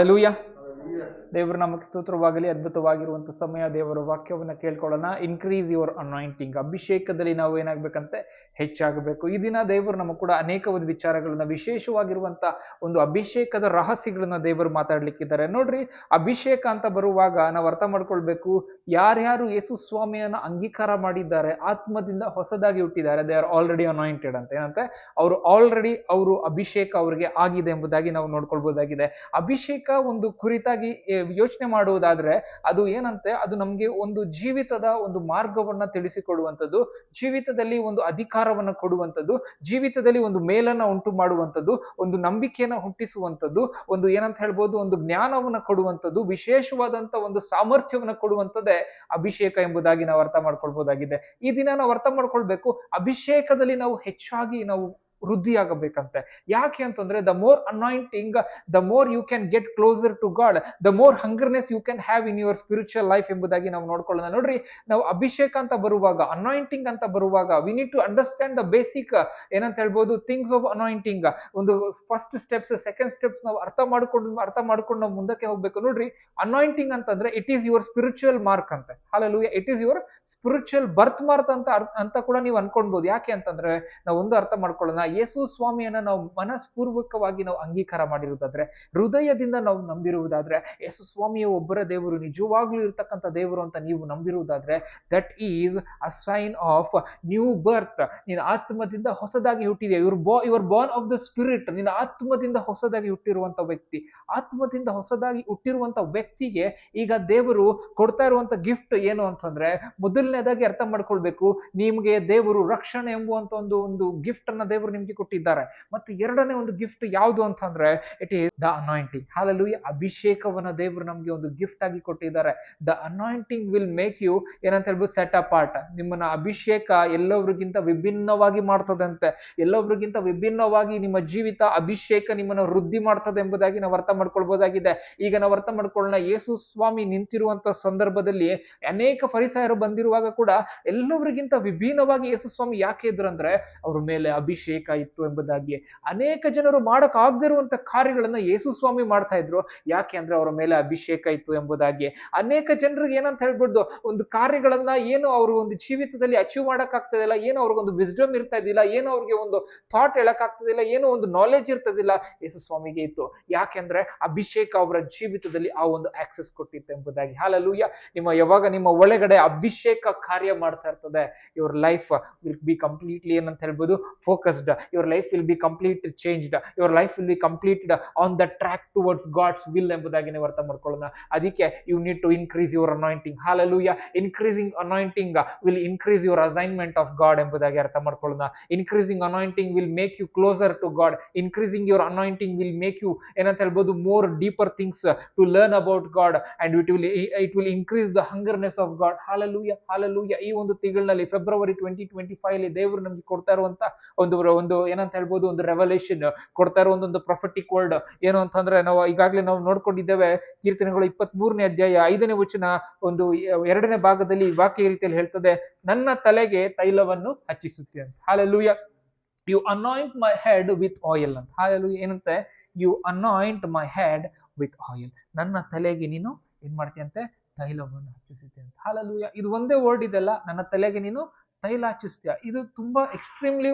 Hallelujah. ದೇವರ ನಮಗೆ ಸ್ತೋತ್ರವಾಗಲಿ. ಅದ್ಭುತವಾಗಿರುವಂತ ಸಮಯ, ದೇವರ ವಾಕ್ಯವನ್ನ ಕೇಳ್ಕೊಳ್ಳೋಣ. Increase your anointing. ಅಭಿಷೇಕದಲ್ಲಿ ನಾವು ಏನಾಗಬೇಕಂತೆ? ಹೆಚ್ಚಾಗಬೇಕು. ಈ ದಿನ ದೇವರು ನಮಗೆ ಕೂಡ ಅನೇಕ ಒಂದು ವಿಚಾರಗಳನ್ನ, ವಿಶೇಷವಾಗಿರುವಂತ ಒಂದು ಅಭಿಷೇಕದ ರಹಸ್ಯಗಳನ್ನ ದೇವರು ಮಾತಾಡ್ಲಿಕ್ಕಿದ್ದಾರೆ. ನೋಡ್ರಿ, ಅಭಿಷೇಕ ಅಂತ ಬರುವಾಗ ನಾವು ಅರ್ಥ ಮಾಡ್ಕೊಳ್ಬೇಕು, ಯಾರ್ಯಾರು ಯೇಸು ಸ್ವಾಮಿಯನ್ನ ಅಂಗೀಕಾರ ಮಾಡಿದ್ದಾರೆ, ಆತ್ಮದಿಂದ ಹೊಸದಾಗಿ ಹುಟ್ಟಿದ್ದಾರೆ, ದೇ ಆರ್ ಆಲ್ರೆಡಿ ಅನಾಯಿಂಟೆಡ್ ಅಂತ. ಏನಂತೆ? ಅವರು ಅಭಿಷೇಕ ಅವರಿಗೆ ಆಗಿದೆ ಎಂಬುದಾಗಿ ನಾವು ನೋಡ್ಕೊಳ್ಬಹುದಾಗಿದೆ. ಅಭಿಷೇಕ ಒಂದು ಕುರಿತಾಗಿ ಯೋಚನೆ ಮಾಡುವುದಾದ್ರೆ ಅದು ಏನಂತೆ? ಅದು ನಮ್ಗೆ ಒಂದು ಜೀವಿತದ ಒಂದು ಮಾರ್ಗವನ್ನ ತಿಳಿಸಿಕೊಡುವಂಥದ್ದು, ಜೀವಿತದಲ್ಲಿ ಒಂದು ಅಧಿಕಾರವನ್ನ ಕೊಡುವಂಥದ್ದು, ಜೀವಿತದಲ್ಲಿ ಒಂದು ಮೇಲನ್ನ ಉಂಟು ಮಾಡುವಂಥದ್ದು, ಒಂದು ನಂಬಿಕೆಯನ್ನ ಹುಟ್ಟಿಸುವಂಥದ್ದು, ಒಂದು ಏನಂತ ಹೇಳ್ಬೋದು, ಒಂದು ಜ್ಞಾನವನ್ನ ಕೊಡುವಂಥದ್ದು, ವಿಶೇಷವಾದಂತ ಒಂದು ಸಾಮರ್ಥ್ಯವನ್ನ ಕೊಡುವಂಥದ್ದೇ ಅಭಿಷೇಕ ಎಂಬುದಾಗಿ ನಾವು ಅರ್ಥ ಮಾಡ್ಕೊಳ್ಬಹುದಾಗಿದೆ. ಈ ದಿನ ನಾವು ಅರ್ಥ ಮಾಡ್ಕೊಳ್ಬೇಕು, ಅಭಿಷೇಕದಲ್ಲಿ ನಾವು ಹೆಚ್ಚಾಗಿ ನಾವು ವೃದ್ಧಿಯಾಗಬೇಕಂತೆ. ಯಾಕೆ ಅಂತಂದ್ರೆ, the more anointing, the more you can get closer to God, the more hungerness you can have in your spiritual life ಎಂಬುದಾಗಿ ನಾವು ನೋಡ್ಕೊಳ್ಳೋಣ. ನೋಡ್ರಿ, ನಾವು ಅಭಿಷೇಕ ಅಂತ ಬರುವಾಗ, ಅನಾಯಿಂಟಿಂಗ್ ಅಂತ ಬರುವಾಗ, we need to understand the basic ಏನಂತ ಹೇಳ್ಬೋದು, ಥಿಂಗ್ಸ್ ಆಫ್ ಅನಾಯಿಂಟಿಂಗ್. ಒಂದು ಫಸ್ಟ್ ಸ್ಟೆಪ್ಸ್, ಸೆಕೆಂಡ್ ಸ್ಟೆಪ್ಸ್ ನಾವು ಅರ್ಥ ಮಾಡ್ಕೊಂಡು ನಾವು ಮುಂದಕ್ಕೆ ಹೋಗ್ಬೇಕು. ನೋಡ್ರಿ, ಅನಾಯಿಂಟಿಂಗ್ ಅಂತಂದ್ರೆ it is your spiritual mark ಅಂತೆ. Hallelujah. It is your spiritual birth mark ಅಂತ ಕೂಡ ನೀವು ಅನ್ಕೊಳ್ಬಹುದು. ಯಾಕೆ ಅಂತಂದ್ರೆ, ನಾವು ಒಂದು ಅರ್ಥ ಮಾಡ್ಕೊಳ್ಳೋಣ, ಯೇಸು ಸ್ವಾಮಿಯನ್ನ ನಾವು ಮನಸ್ಪೂರ್ವಕವಾಗಿ ನಾವು ಅಂಗೀಕಾರ ಮಾಡಿರುವುದಾದ್ರೆ, ಹೃದಯದಿಂದ ನಾವು ನಂಬಿರುವುದಾದ್ರೆ, ಯೇಸು ಸ್ವಾಮಿಯ ಒಬ್ಬರ ದೇವರು, ನಿಜವಾಗ್ಲೂ ಇರ್ತಕ್ಕಂಥ ದೇವರು ಅಂತ ನೀವು ನಂಬಿರುವುದಾದ್ರೆ, that is a sign of new birth. ನಿನ್ನ ಆತ್ಮದಿಂದ ಹೊಸದಾಗಿ ಹುಟ್ಟಿದೆ. You're born of the spirit. ನಿನ್ನ ಆತ್ಮದಿಂದ ಹೊಸದಾಗಿ ಹುಟ್ಟಿರುವಂತ ವ್ಯಕ್ತಿ, ಆತ್ಮದಿಂದ ಹೊಸದಾಗಿ ಹುಟ್ಟಿರುವಂತ ವ್ಯಕ್ತಿಗೆ ಈಗ ದೇವರು ಕೊಡ್ತಾ ಇರುವಂತ ಗಿಫ್ಟ್ ಏನು ಅಂತಂದ್ರೆ, ಮೊದಲನೇದಾಗಿ ಅರ್ಥ ಮಾಡ್ಕೊಳ್ಬೇಕು, ನಿಮ್ಗೆ ದೇವರು ರಕ್ಷಣೆ ಎಂಬುವಂತ ಒಂದು ಗಿಫ್ಟ್ ಅನ್ನ ದೇವರು ನಿಮ್ಗೆ ಕೊಟ್ಟಿದ್ದಾರೆ. ಮತ್ತು ಎರಡನೇ ಒಂದು ಗಿಫ್ಟ್ ಯಾವುದು ಅಂತಂದ್ರೆ, it is the anointing. Hallelujah. ಅಭಿಷೇಕವನ್ನ ದೇವರು ನಮ್ಗೆ ಒಂದು ಗಿಫ್ಟ್ ಆಗಿ ಕೊಟ್ಟಿದ್ದಾರೆ. The anointing will make you ಏನಂತ ಹೇಳ್ಬೋದು, ಸೆಟ್ ಅಪಾರ್ಟ್. ನಿಮ್ಮನ್ನ ಅಭಿಷೇಕ ಎಲ್ಲೊಬ್ರಿಗಿಂತ ವಿಭಿನ್ನವಾಗಿ ಮಾಡ್ತದಂತೆ. ಎಲ್ಲೊಬ್ರಿಗಿಂತ ವಿಭಿನ್ನವಾಗಿ ನಿಮ್ಮ ಜೀವಿತ ಅಭಿಷೇಕ ನಿಮ್ಮನ್ನ ವೃದ್ಧಿ ಮಾಡ್ತದೆ ಎಂಬುದಾಗಿ ನಾವು ಅರ್ಥ ಮಾಡ್ಕೊಳ್ಬಹುದಾಗಿದೆ. ಈಗ ನಾವು ಅರ್ಥ ಮಾಡ್ಕೊಳ್ಳೋಣ, ಯೇಸು ಸ್ವಾಮಿ ನಿಂತಿರುವಂತ ಸಂದರ್ಭದಲ್ಲಿ ಅನೇಕ ಫರಿಸಾಯರು ಬಂದಿರುವಾಗ ಕೂಡ ಎಲ್ಲೊಬ್ರಿಗಿಂತ ವಿಭಿನ್ನವಾಗಿ ಯೇಸು ಸ್ವಾಮಿ ಯಾಕೆ ಇದ್ರು ಅಂದ್ರೆ, ಅವ್ರ ಮೇಲೆ ಅಭಿಷೇಕ ಇತ್ತು ಎಂಬುದಾಗಿ. ಅನೇಕ ಜನರು ಮಾಡಕ್ ಆಗದಿರುವಂತ ಕಾರ್ಯಗಳನ್ನ ಯೇಸು ಸ್ವಾಮಿ ಮಾಡ್ತಾ ಇದ್ರು. ಯಾಕೆ ಅಂದ್ರೆ ಅವರ ಮೇಲೆ ಅಭಿಷೇಕ ಇತ್ತು ಎಂಬುದಾಗಿ. ಅನೇಕ ಜನರಿಗೆ ಏನಂತ ಹೇಳ್ಬೋದು, ಒಂದು ಕಾರ್ಯಗಳನ್ನ ಏನು ಅವರು ಒಂದು ಜೀವಿತದಲ್ಲಿ ಅಚೀವ್ ಮಾಡಕ್ ಆಗ್ತದಿಲ್ಲ, ಏನೋ ಅವ್ರಿಗೊಂದು ವಿಸ್ಡಮ್ ಇರ್ತಾ ಇದ್ದಿಲ್ಲ, ಏನೋ ಅವ್ರಿಗೆ ಒಂದು ಥಾಟ್ ಹೇಳಕ್ ಆಗ್ತದಿಲ್ಲ, ಏನೋ ಒಂದು ನಾಲೆಜ್ ಇರ್ತದಿಲ್ಲ, ಯೇಸು ಸ್ವಾಮಿಗೆ ಇತ್ತು. ಯಾಕೆಂದ್ರೆ ಅಭಿಷೇಕ ಅವರ ಜೀವಿತದಲ್ಲಿ ಆ ಒಂದು ಆಕ್ಸೆಸ್ ಕೊಟ್ಟಿತ್ತು ಎಂಬುದಾಗಿ. ಹಲ್ಲೆಲೂಯಾ. ಯಾವಾಗ ನಿಮ್ಮ ಒಳಗಡೆ ಅಭಿಷೇಕ ಕಾರ್ಯ ಮಾಡ್ತಾ ಇರ್ತದೆ, your life will be completely ಏನಂತ ಹೇಳ್ಬೋದು, focused. Your life will be completely changed. Your life will be completed on the track towards God's will ಎಂಬುದಾಗಿ ನೀವು ಅರ್ಥ ಮಾಡ್ಕೊಳ್ಳೋಣ. ಅದಕ್ಕೆ you need to increase your anointing. Hallelujah. Increasing anointing will increase your assignment of God ಎಂಬುದಾಗಿ ಅರ್ಥ ಮಾಡ್ಕೊಳ್ಳೋಣ. Increasing anointing will make you closer to God. Increasing your anointing will make you ಏನಂತ ಹೇಳ್ಬೋದು, more deeper things to learn about God, and it will increase the hungerness of God. Hallelujah. Hallelujah. ಈ ಒಂದು ತಿಂಗಳಿನಲ್ಲಿ February 2025 ದೇವರು ನಮ್ಗೆ ಕೊಡ್ತಾ ಇರುವಂತ ಒಂದು ಏನಂತ ಹೇಳ್ಬೋದು, ಒಂದು ರೆವಲ್ಯೂಷನ್ ಕೊಡ್ತಾ ಇರೋ ಒಂದು ಪ್ರೊಫೆಟಿಕ್ ವರ್ಡ್ ಏನು ಅಂತಂದ್ರೆ, ನಾವು ಈಗಾಗಲೇ ನಾವು ನೋಡ್ಕೊಂಡಿದ್ದೇವೆ, ಕೀರ್ತನೆಗಳು 23ನೇ ಅಧ್ಯಾಯ 5ನೇ ವಚನ ಒಂದು 2ನೇ ಭಾಗದಲ್ಲಿ ವಾಕ್ಯ ಈ ರೀತಿಯಲ್ಲಿ ಹೇಳ್ತದೆ, ನನ್ನ ತಲೆಗೆ ತೈಲವನ್ನು ಹಚ್ಚಿಸುತ್ತೆ ಅಂತ. Hallelujah. You anoint my head with oil ಅಂತ. ಹಲ್ಲೆಲೂಯಾ. ಏನಂತೆ? You anoint my head with oil. ನನ್ನ ತಲೆಗೆ ನೀನು ಏನ್ ಮಾಡ್ತೀಯಂತೆ? ತೈಲವನ್ನು ಹಚ್ಚಿಸುತ್ತೆ ಅಂತ. ಹಲ್ಲೆಲೂಯಾ. ಇದು ಒಂದೇ ವರ್ಡ್ ಇದೆಲ್ಲ, ನನ್ನ ತಲೆಗೆ ನೀನು ತೈಲ ಹಚ್ಚಿಸ್ತೀಯ. ಇದು ತುಂಬಾ ಎಕ್ಸ್ಟ್ರೀಮ್ಲಿ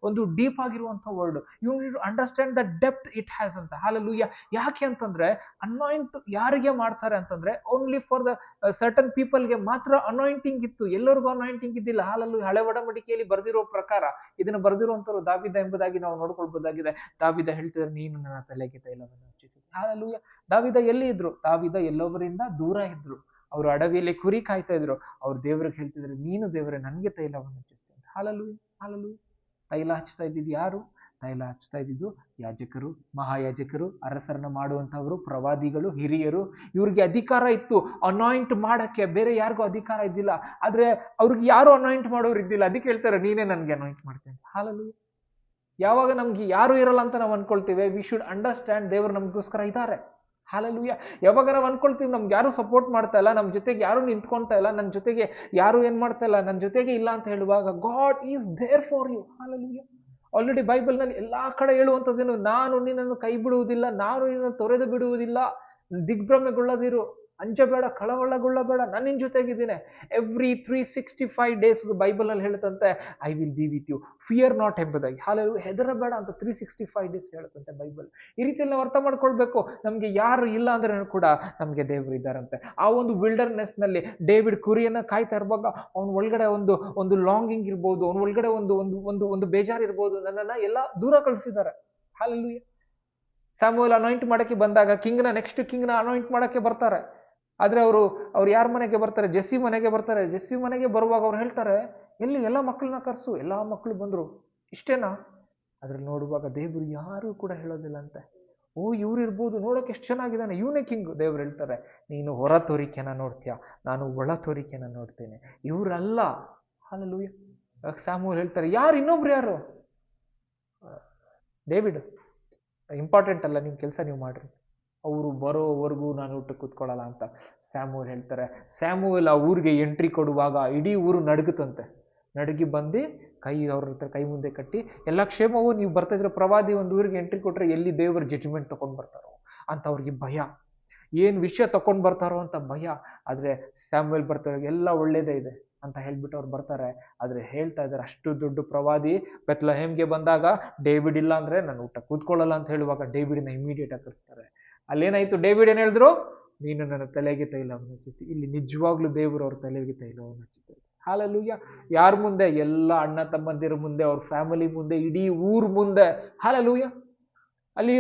ಒಂದು ಡೀಪ್ ಆಗಿರುವಂತ word. You need to understand the depth it has ಅಂತ. ಹಲ್ಲೆಲೂಯಾ. ಯಾಕೆ ಅಂತಂದ್ರೆ, ಅನಾಯಿಂಟ್ ಯಾರಿಗೆ ಮಾಡ್ತಾರೆ ಅಂತಂದ್ರೆ, ಓನ್ಲಿ ಫಾರ್ ದ ಸರ್ಟನ್ ಪೀಪಲ್ಗೆ ಮಾತ್ರ ಅನಾಯಿಂಟಿಂಗ್ ಇತ್ತು, ಎಲ್ಲರಿಗೂ ಅನಾಯಿಂಟಿಂಗ್ ಇದ್ದಿಲ್ಲ. ಹಾಲಲ್ಲೂ ಹಳೆ ಒಡಂಬಡಿಕೆಯಲ್ಲಿ ಬರೆದಿರೋ ಪ್ರಕಾರ ಇದನ್ನು ಬರೆದಿರುವಂತರು ದಾವಿದ ಎಂಬುದಾಗಿ ನಾವು ನೋಡ್ಕೊಳ್ಬಹುದಾಗಿದೆ. ದಾವಿದ ಹೇಳ್ತಿದ್ರೆ, ನೀನು ನನ್ನ ತಲೆಗೆ ತೈಲವನ್ನು ಹಚ್ಚಿಸಿ. ಹಾಲಲ್ಲೂಯ. ದಾವಿದ ಎಲ್ಲಿ ಇದ್ರು? ದಾವಿದ ಎಲ್ಲೊಬ್ಬರಿಂದ ದೂರ ಇದ್ರು. ಅವರು ಅಡವಿಯಲ್ಲಿ ಕುರಿ ಕಾಯ್ತಾ ಇದ್ರು. ಅವ್ರು ದೇವ್ರಿಗೆ ಹೇಳ್ತಿದ್ರು, ನೀನು ದೇವರೇ ನನಗೆ ತೈಲವನ್ನು ಹಚ್ಚಿಸ್ತೇನೆ. ಹಾಲಲ್ಲೂಯ. ಹಾಲಲ್ಲೂಯ. ತೈಲ ಹಚ್ತಾ ಇದ್ದಿದ್ದು ಯಾರು? ತೈಲ ಹಚ್ತಾ ಇದ್ದಿದ್ದು ಯಾಜಕರು, ಮಹಾಯಾಜಕರು, ಅರಸರನ್ನ ಮಾಡುವಂತವರು, ಪ್ರವಾದಿಗಳು, ಹಿರಿಯರು. ಇವ್ರಿಗೆ ಅಧಿಕಾರ ಇತ್ತು ಅನಾಯಿಂಟ್ ಮಾಡಕ್ಕೆ, ಬೇರೆ ಯಾರಿಗೂ ಅಧಿಕಾರ ಇದ್ದಿಲ್ಲ. ಆದ್ರೆ ಅವ್ರಿಗೆ ಯಾರು ಅನಾಯಿಂಟ್ ಮಾಡೋರು ಇದ್ದಿಲ್ಲ. ಅದಕ್ಕೆ ಹೇಳ್ತಾರೆ, ನೀನೇ ನನ್ಗೆ ಅನಾಯಿಂಟ್ ಮಾಡ್ತೇನೆ. ಹಾಲಲ್ಲೂಯ. ಯಾವಾಗ ನಮ್ಗೆ ಯಾರು ಇರಲ್ಲ ಅಂತ ನಾವು ಅನ್ಕೊಳ್ತೀವಿ, ವಿ ಶುಡ್ ಅಂಡರ್ಸ್ಟ್ಯಾಂಡ್ ದೇವರು ನಮಗೋಸ್ಕರ ಇದ್ದಾರೆ. ಹಾಲಲ್ಲೂಯ. ಯಾವಾಗ ನಾವು ಅನ್ಕೊಳ್ತೀವಿ ನಮ್ಗೆ ಯಾರು ಸಪೋರ್ಟ್ ಮಾಡ್ತಾ ಇಲ್ಲ, ನಮ್ಮ ಜೊತೆಗೆ ಯಾರು ನಿಂತ್ಕೊಳ್ತಾ ಇಲ್ಲ, ನನ್ನ ಜೊತೆಗೆ ಯಾರು ಏನ್ ಮಾಡ್ತಾ ಇಲ್ಲ, ನನ್ನ ಜೊತೆಗೆ ಇಲ್ಲ ಅಂತ ಹೇಳುವಾಗ, God is there for you. Hallelujah. Already ಬೈಬಲ್ನಲ್ಲಿ ಎಲ್ಲಾ ಕಡೆ ಹೇಳುವಂಥದ್ದೇನು, ನಾನು ನಿನ್ನನ್ನು ಕೈ ಬಿಡುವುದಿಲ್ಲ, ನಾನು ನಿನ್ನನ್ನು ತೊರೆದು ಬಿಡುವುದಿಲ್ಲ, ದಿಗ್ಭ್ರಮೆಗೊಳ್ಳದಿರು, ಅಂಜಬೇಡ, ಕಳವಳಗೊಳ್ಳಬೇಡ, ನಾನು ನಿನ್ನ ಜೊತೆಗಿದ್ದೀನಿ. ಎವ್ರಿ 365 days ಬೈಬಲ್ ಅಲ್ಲಿ ಹೇಳುತ್ತಂತೆ I will be with you, fear not ಎಂಬುದಾಗಿ. ಹಾಲೆಲೂಯಾ, ಹೆದರಬೇಡ ಅಂತ 365 days ಹೇಳುತ್ತಂತೆ ಬೈಬಲ್. ಈ ರೀತಿಯಲ್ಲಿ ನಾವು ಅರ್ಥ ಮಾಡ್ಕೊಳ್ಬೇಕು, ನಮ್ಗೆ ಯಾರು ಇಲ್ಲ ಅಂದ್ರೆ ಕೂಡ ನಮ್ಗೆ ದೇವರು ಇದ್ದಾರಂತೆ. ಆ ಒಂದು ವಿಲ್ಡರ್ನೆಸ್ ನಲ್ಲಿ ಡೇವಿಡ್ ಕುರಿಯನ್ನ ಕಾಯ್ತಾ ಇರುವಾಗ ಅವನ ಒಳಗಡೆ ಒಂದು ಲಾಂಗಿಂಗ್ ಇರ್ಬೋದು, ಅವನ ಒಳಗಡೆ ಒಂದು ಒಂದು ಒಂದು ಒಂದು ಬೇಜಾರು ಇರ್ಬೋದು, ನನ್ನನ್ನ ಎಲ್ಲ ದೂರ ಕಳಿಸಿದ್ದಾರೆ. ಹಾಲೆಲೂಯಾ. ಸ್ಯಾಮುಯಲ್ ಅನಾಯಿಂಟ್ ಮಾಡಕ್ಕೆ ಬಂದಾಗ ನೆಕ್ಸ್ಟ್ ಕಿಂಗ್ನ ಅನಾಯಿಂಟ್ ಮಾಡಕ್ಕೆ ಬರ್ತಾರೆ. ಆದ್ರೆ ಅವ್ರು ಯಾರ ಮನೆಗೆ ಬರ್ತಾರೆ? ಜೆಸ್ಸಿ ಮನೆಗೆ ಬರ್ತಾರೆ. ಜೆಸ್ಸಿ ಮನೆಗೆ ಬರುವಾಗ ಅವ್ರು ಹೇಳ್ತಾರೆ, ಎಲ್ಲಿ ಎಲ್ಲ ಮಕ್ಕಳನ್ನ ಕರ್ಸು. ಎಲ್ಲಾ ಮಕ್ಕಳು ಬಂದ್ರು, ಇಷ್ಟೇನಾ? ಅದ್ರಲ್ಲಿ ನೋಡುವಾಗ ದೇವರು ಯಾರು ಕೂಡ ಹೇಳೋದಿಲ್ಲ ಅಂತೆ. ಓ, ಇವ್ರು ಇರ್ಬೋದು, ನೋಡೋಕೆ ಎಷ್ಟು ಚೆನ್ನಾಗಿದ್ದಾನೆ, ಇವನೇ ಕಿಂಗ್. ದೇವ್ರು ಹೇಳ್ತಾರೆ, ನೀನು ಹೊರ ತೋರಿಕೆನ ನೋಡ್ತೀಯ, ನಾನು ಒಳ ತೋರಿಕೆನ ನೋಡ್ತೇನೆ, ಇವ್ರಲ್ಲ. ಹಾಲೆಲೂಯಾ. ಸ್ಯಾಮುಯಲ್ ಹೇಳ್ತಾರೆ, ಇನ್ನೊಬ್ರು ಯಾರು? ಡೇವಿಡ್. ಇಂಪಾರ್ಟೆಂಟ್ ಅಲ್ಲ, ನಿಮ್ಮ ಕೆಲಸ ನೀವು ಮಾಡ್ರಿ, ಅವರು ಬರೋವರೆಗೂ ನಾನು ಊಟ ಕೂತ್ಕೊಳ್ಳಲ್ಲ ಅಂತ ಸ್ಯಾಮುಯಲ್ ಹೇಳ್ತಾರೆ. ಸ್ಯಾಮುಯಲ್ ಆ ಊರಿಗೆ ಎಂಟ್ರಿ ಕೊಡುವಾಗ ಇಡೀ ಊರು ನಡುಗುತ್ತಂತೆ. ನಡುಗಿ ಬಂದು ಅವ್ರ ಹತ್ರ ಕೈ ಮುಂದೆ ಕಟ್ಟಿ, ಎಲ್ಲ ಕ್ಷೇಮವೂ, ನೀವು ಬರ್ತಾ ಇದ್ರೆ ಪ್ರವಾದಿ ಒಂದು ಊರಿಗೆ ಎಂಟ್ರಿ ಕೊಟ್ರೆ ಎಲ್ಲಿ ದೇವರ ಜಡ್ಜ್ಮೆಂಟ್ ತಗೊಂಡ್ ಬರ್ತಾರೋ ಅಂತ ಅವ್ರಿಗೆ ಭಯ, ಏನ್ ವಿಷಯ ತಗೊಂಡ್ ಬರ್ತಾರೋ ಅಂತ ಭಯ. ಆದ್ರೆ ಸ್ಯಾಮುಯಲ್ ಬರ್ತಾರೆ, ಎಲ್ಲ ಒಳ್ಳೇದೇ ಇದೆ ಅಂತ ಹೇಳ್ಬಿಟ್ಟು ಅವ್ರು ಬರ್ತಾರೆ. ಆದ್ರೆ ಹೇಳ್ತಾ ಇದ್ದಾರೆ, ಅಷ್ಟು ದೊಡ್ಡ ಪ್ರವಾದಿ ಬೆತ್ಲೆಹೇಮ್ಗೆ ಬಂದಾಗ ಡೇವಿಡ್ ಇಲ್ಲ ಅಂದ್ರೆ ನಾನು ಊಟ ಕೂತ್ಕೊಳ್ಳಲ್ಲ ಅಂತ ಹೇಳುವಾಗ ಡೇವಿಡ್ನ ಇಮಿಡಿಯೇಟ್ ಆಗಿ ಕಳಿಸ್ತಾರೆ. ಅಲ್ಲೇನಾಯ್ತು? ಡೇವಿಡ್ ಏನ್ ಹೇಳಿದ್ರು? ನೀನು ನನ್ನ ತಲೆಗೆ ತೈಲವನ್ನು ಹಚ್ಚುತ್ತಿ. ಇಲ್ಲಿ ನಿಜವಾಗ್ಲೂ ದೇವರು ಅವ್ರ ತಲೆಗೆ ತೈಲವನ್ನು ಹಚ್ಚುತ್ತಾರೆ. ಹಾಲೆಲೂಯಾ. ಯಾರ ಮುಂದೆ? ಎಲ್ಲ ಅಣ್ಣ ತಮ್ಮಂದಿರ ಮುಂದೆ, ಅವ್ರ ಫ್ಯಾಮಿಲಿ ಮುಂದೆ, ಇಡೀ ಊರ್ ಮುಂದೆ. ಹಾಲೆಲೂಯಾ. ಅಲ್ಲಿ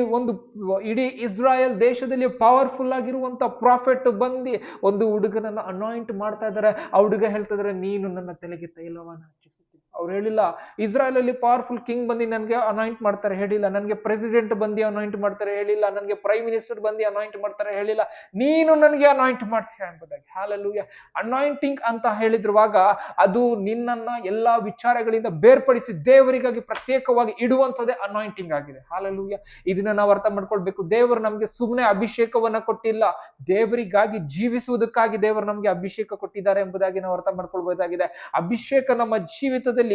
ಇಡೀ ಇಸ್ರಾಯೇಲ್ ದೇಶದಲ್ಲಿ ಪವರ್ಫುಲ್ ಆಗಿರುವಂತ ಪ್ರಾಫೆಟ್ ಬಂದು ಒಂದು ಹುಡುಗನನ್ನ ಅನಾಯಿಂಟ್ ಮಾಡ್ತಾ ಇದ್ದಾರೆ. ಆ ಹುಡುಗ ಹೇಳ್ತಾ ಇದಾರೆ, ನೀನು ನನ್ನ ತಲೆಗೆ ತೈಲವನ್ನು ಹಚ್ಚಿಸುತ್ತೀನಿ. ಅವ್ರು ಹೇಳಿಲ್ಲ, ಇಸ್ರಾಯೇಲ್ ಅಲ್ಲಿ ಪವರ್ಫುಲ್ ಕಿಂಗ್ ಬಂದು ನನ್ಗೆ ಅನಾಯಿಂಟ್ ಮಾಡ್ತಾರೆ ಹೇಳಿಲ್ಲ, ನನ್ಗೆ ಪ್ರೆಸಿಡೆಂಟ್ ಬಂದು ಅನಾಯಿಂಟ್ ಮಾಡ್ತಾರೆ ಹೇಳಿಲ್ಲ, ನನ್ಗೆ ಪ್ರೈಮ್ ಮಿನಿಸ್ಟರ್ ಬಂದು ಅನಾಯಿಂಟ್ ಮಾಡ್ತಾರೆ ಹೇಳಿಲ್ಲ, ನೀನು ನನಗೆ ಅನಾಯಿಂಟ್ ಮಾಡ್ತೀಯ ಎಂಬುದಾಗಿ. ಹಾಲೆಲೂಯಾ. ಅನಾಯಿಂಟಿಂಗ್ ಅಂತ ಹೇಳಿದ್ರುವಾಗ ಅದು ನಿನ್ನನ್ನ ಎಲ್ಲಾ ವಿಚಾರಗಳಿಂದ ಬೇರ್ಪಡಿಸಿ ದೇವರಿಗಾಗಿ ಪ್ರತ್ಯೇಕವಾಗಿ ಇಡುವಂಥದ್ದೇ ಅನಾಯಿಂಟಿಂಗ್ ಆಗಿದೆ. ಹಾಲೆಲೂಯಾ. ಇದನ್ನ ನಾವು ಅರ್ಥ ಮಾಡ್ಕೊಳ್ಬೇಕು. ದೇವರು ನಮ್ಗೆ ಸುಮ್ಮನೆ ಅಭಿಷೇಕವನ್ನ ಕೊಟ್ಟಿಲ್ಲ, ದೇವರಿಗಾಗಿ ಜೀವಿಸುವುದಕ್ಕಾಗಿ ದೇವರು ನಮ್ಗೆ ಅಭಿಷೇಕ ಕೊಟ್ಟಿದ್ದಾರೆ ಎಂಬುದಾಗಿ ನಾವು ಅರ್ಥ ಮಾಡ್ಕೊಳ್ಬಹುದಾಗಿದೆ. ಅಭಿಷೇಕ ನಮ್ಮ ಜೀವಿತದಲ್ಲಿ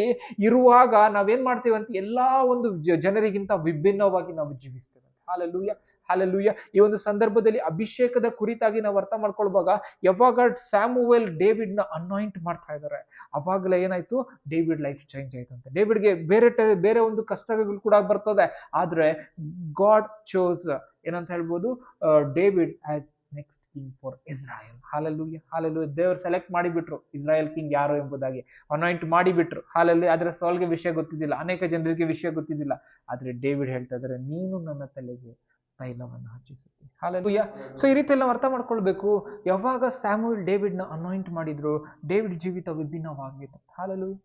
ಇರುವಾಗ ನಾವೇನ್ ಮಾಡ್ತೀವಿ ಅಂತ ಎಲ್ಲಾ ಒಂದು ಜನರಿಗಿಂತ ವಿಭಿನ್ನವಾಗಿ ನಾವು ಜೀವಿಸ್ತೇವೆ. ಹಾಲೆಲೂಯಾ. ಹಾಲೆಲೂಯಾ. ಈ ಒಂದು ಸಂದರ್ಭದಲ್ಲಿ ಅಭಿಷೇಕದ ಕುರಿತಾಗಿ ನಾವು ಅರ್ಥ ಮಾಡ್ಕೊಳ್ವಾಗ, ಯಾವಾಗ ಸ್ಯಾಮುಯಲ್ ಡೇವಿಡ್ ನ ಅನಾಯಿಂಟ್ ಮಾಡ್ತಾ ಇದ್ದಾರೆ, ಅವಾಗಲೇ ಏನಾಯ್ತು? ಡೇವಿಡ್ ಲೈಫ್ ಚೇಂಜ್ ಆಯ್ತಂತೆ. ಡೇವಿಡ್ಗೆ ಬೇರೆ ಒಂದು ಕಷ್ಟಗಳು ಕೂಡ ಬರ್ತದೆ, ಆದ್ರೆ ಗಾಡ್ ಚೋಸ್ ಏನಂತ ಹೇಳ್ಬೋದು, David as next king for Israel. Hallelujah. Hallelujah. ದೇವರು ಸೆಲೆಕ್ಟ್ ಮಾಡಿಬಿಟ್ರು ಇಸ್ರಾಯಲ್ ಕಿಂಗ್ ಯಾರು ಎಂಬುದಾಗಿ, ಅನಾಯಿಂಟ್ ಮಾಡಿಬಿಟ್ರು. ಹಾಲೆಲೂಯಾ. ಆದ್ರೆ ಸೌಲ್ಗೆ ವಿಷಯ ಗೊತ್ತಿದ್ದಿಲ್ಲ, ಅನೇಕ ಜನರಿಗೆ ವಿಷಯ ಗೊತ್ತಿದ್ದಿಲ್ಲ. ಆದ್ರೆ ಡೇವಿಡ್ ಹೇಳ್ತಾ ಇದ್ದಾರೆ, ನೀನು ನನ್ನ ತಲೆಗೆ ತೈಲವನ್ನು ಹಚ್ಚಿಸುತ್ತೀನಿ. ಹಾಲೆಲೂಯಾ. ಸೊ ಈ ರೀತಿ ನಾವು ಅರ್ಥ ಮಾಡ್ಕೊಳ್ಬೇಕು. ಯಾವಾಗ ಸ್ಯಾಮುಯಲ್ ಡೇವಿಡ್ ನ ಅನಾಯಿಂಟ್ ಮಾಡಿದ್ರು, ಡೇವಿಡ್ ಜೀವಿತ ವಿಭಿನ್ನವಾಗಿತ್ತು. ಹಾಲೆಲೂಯಾ.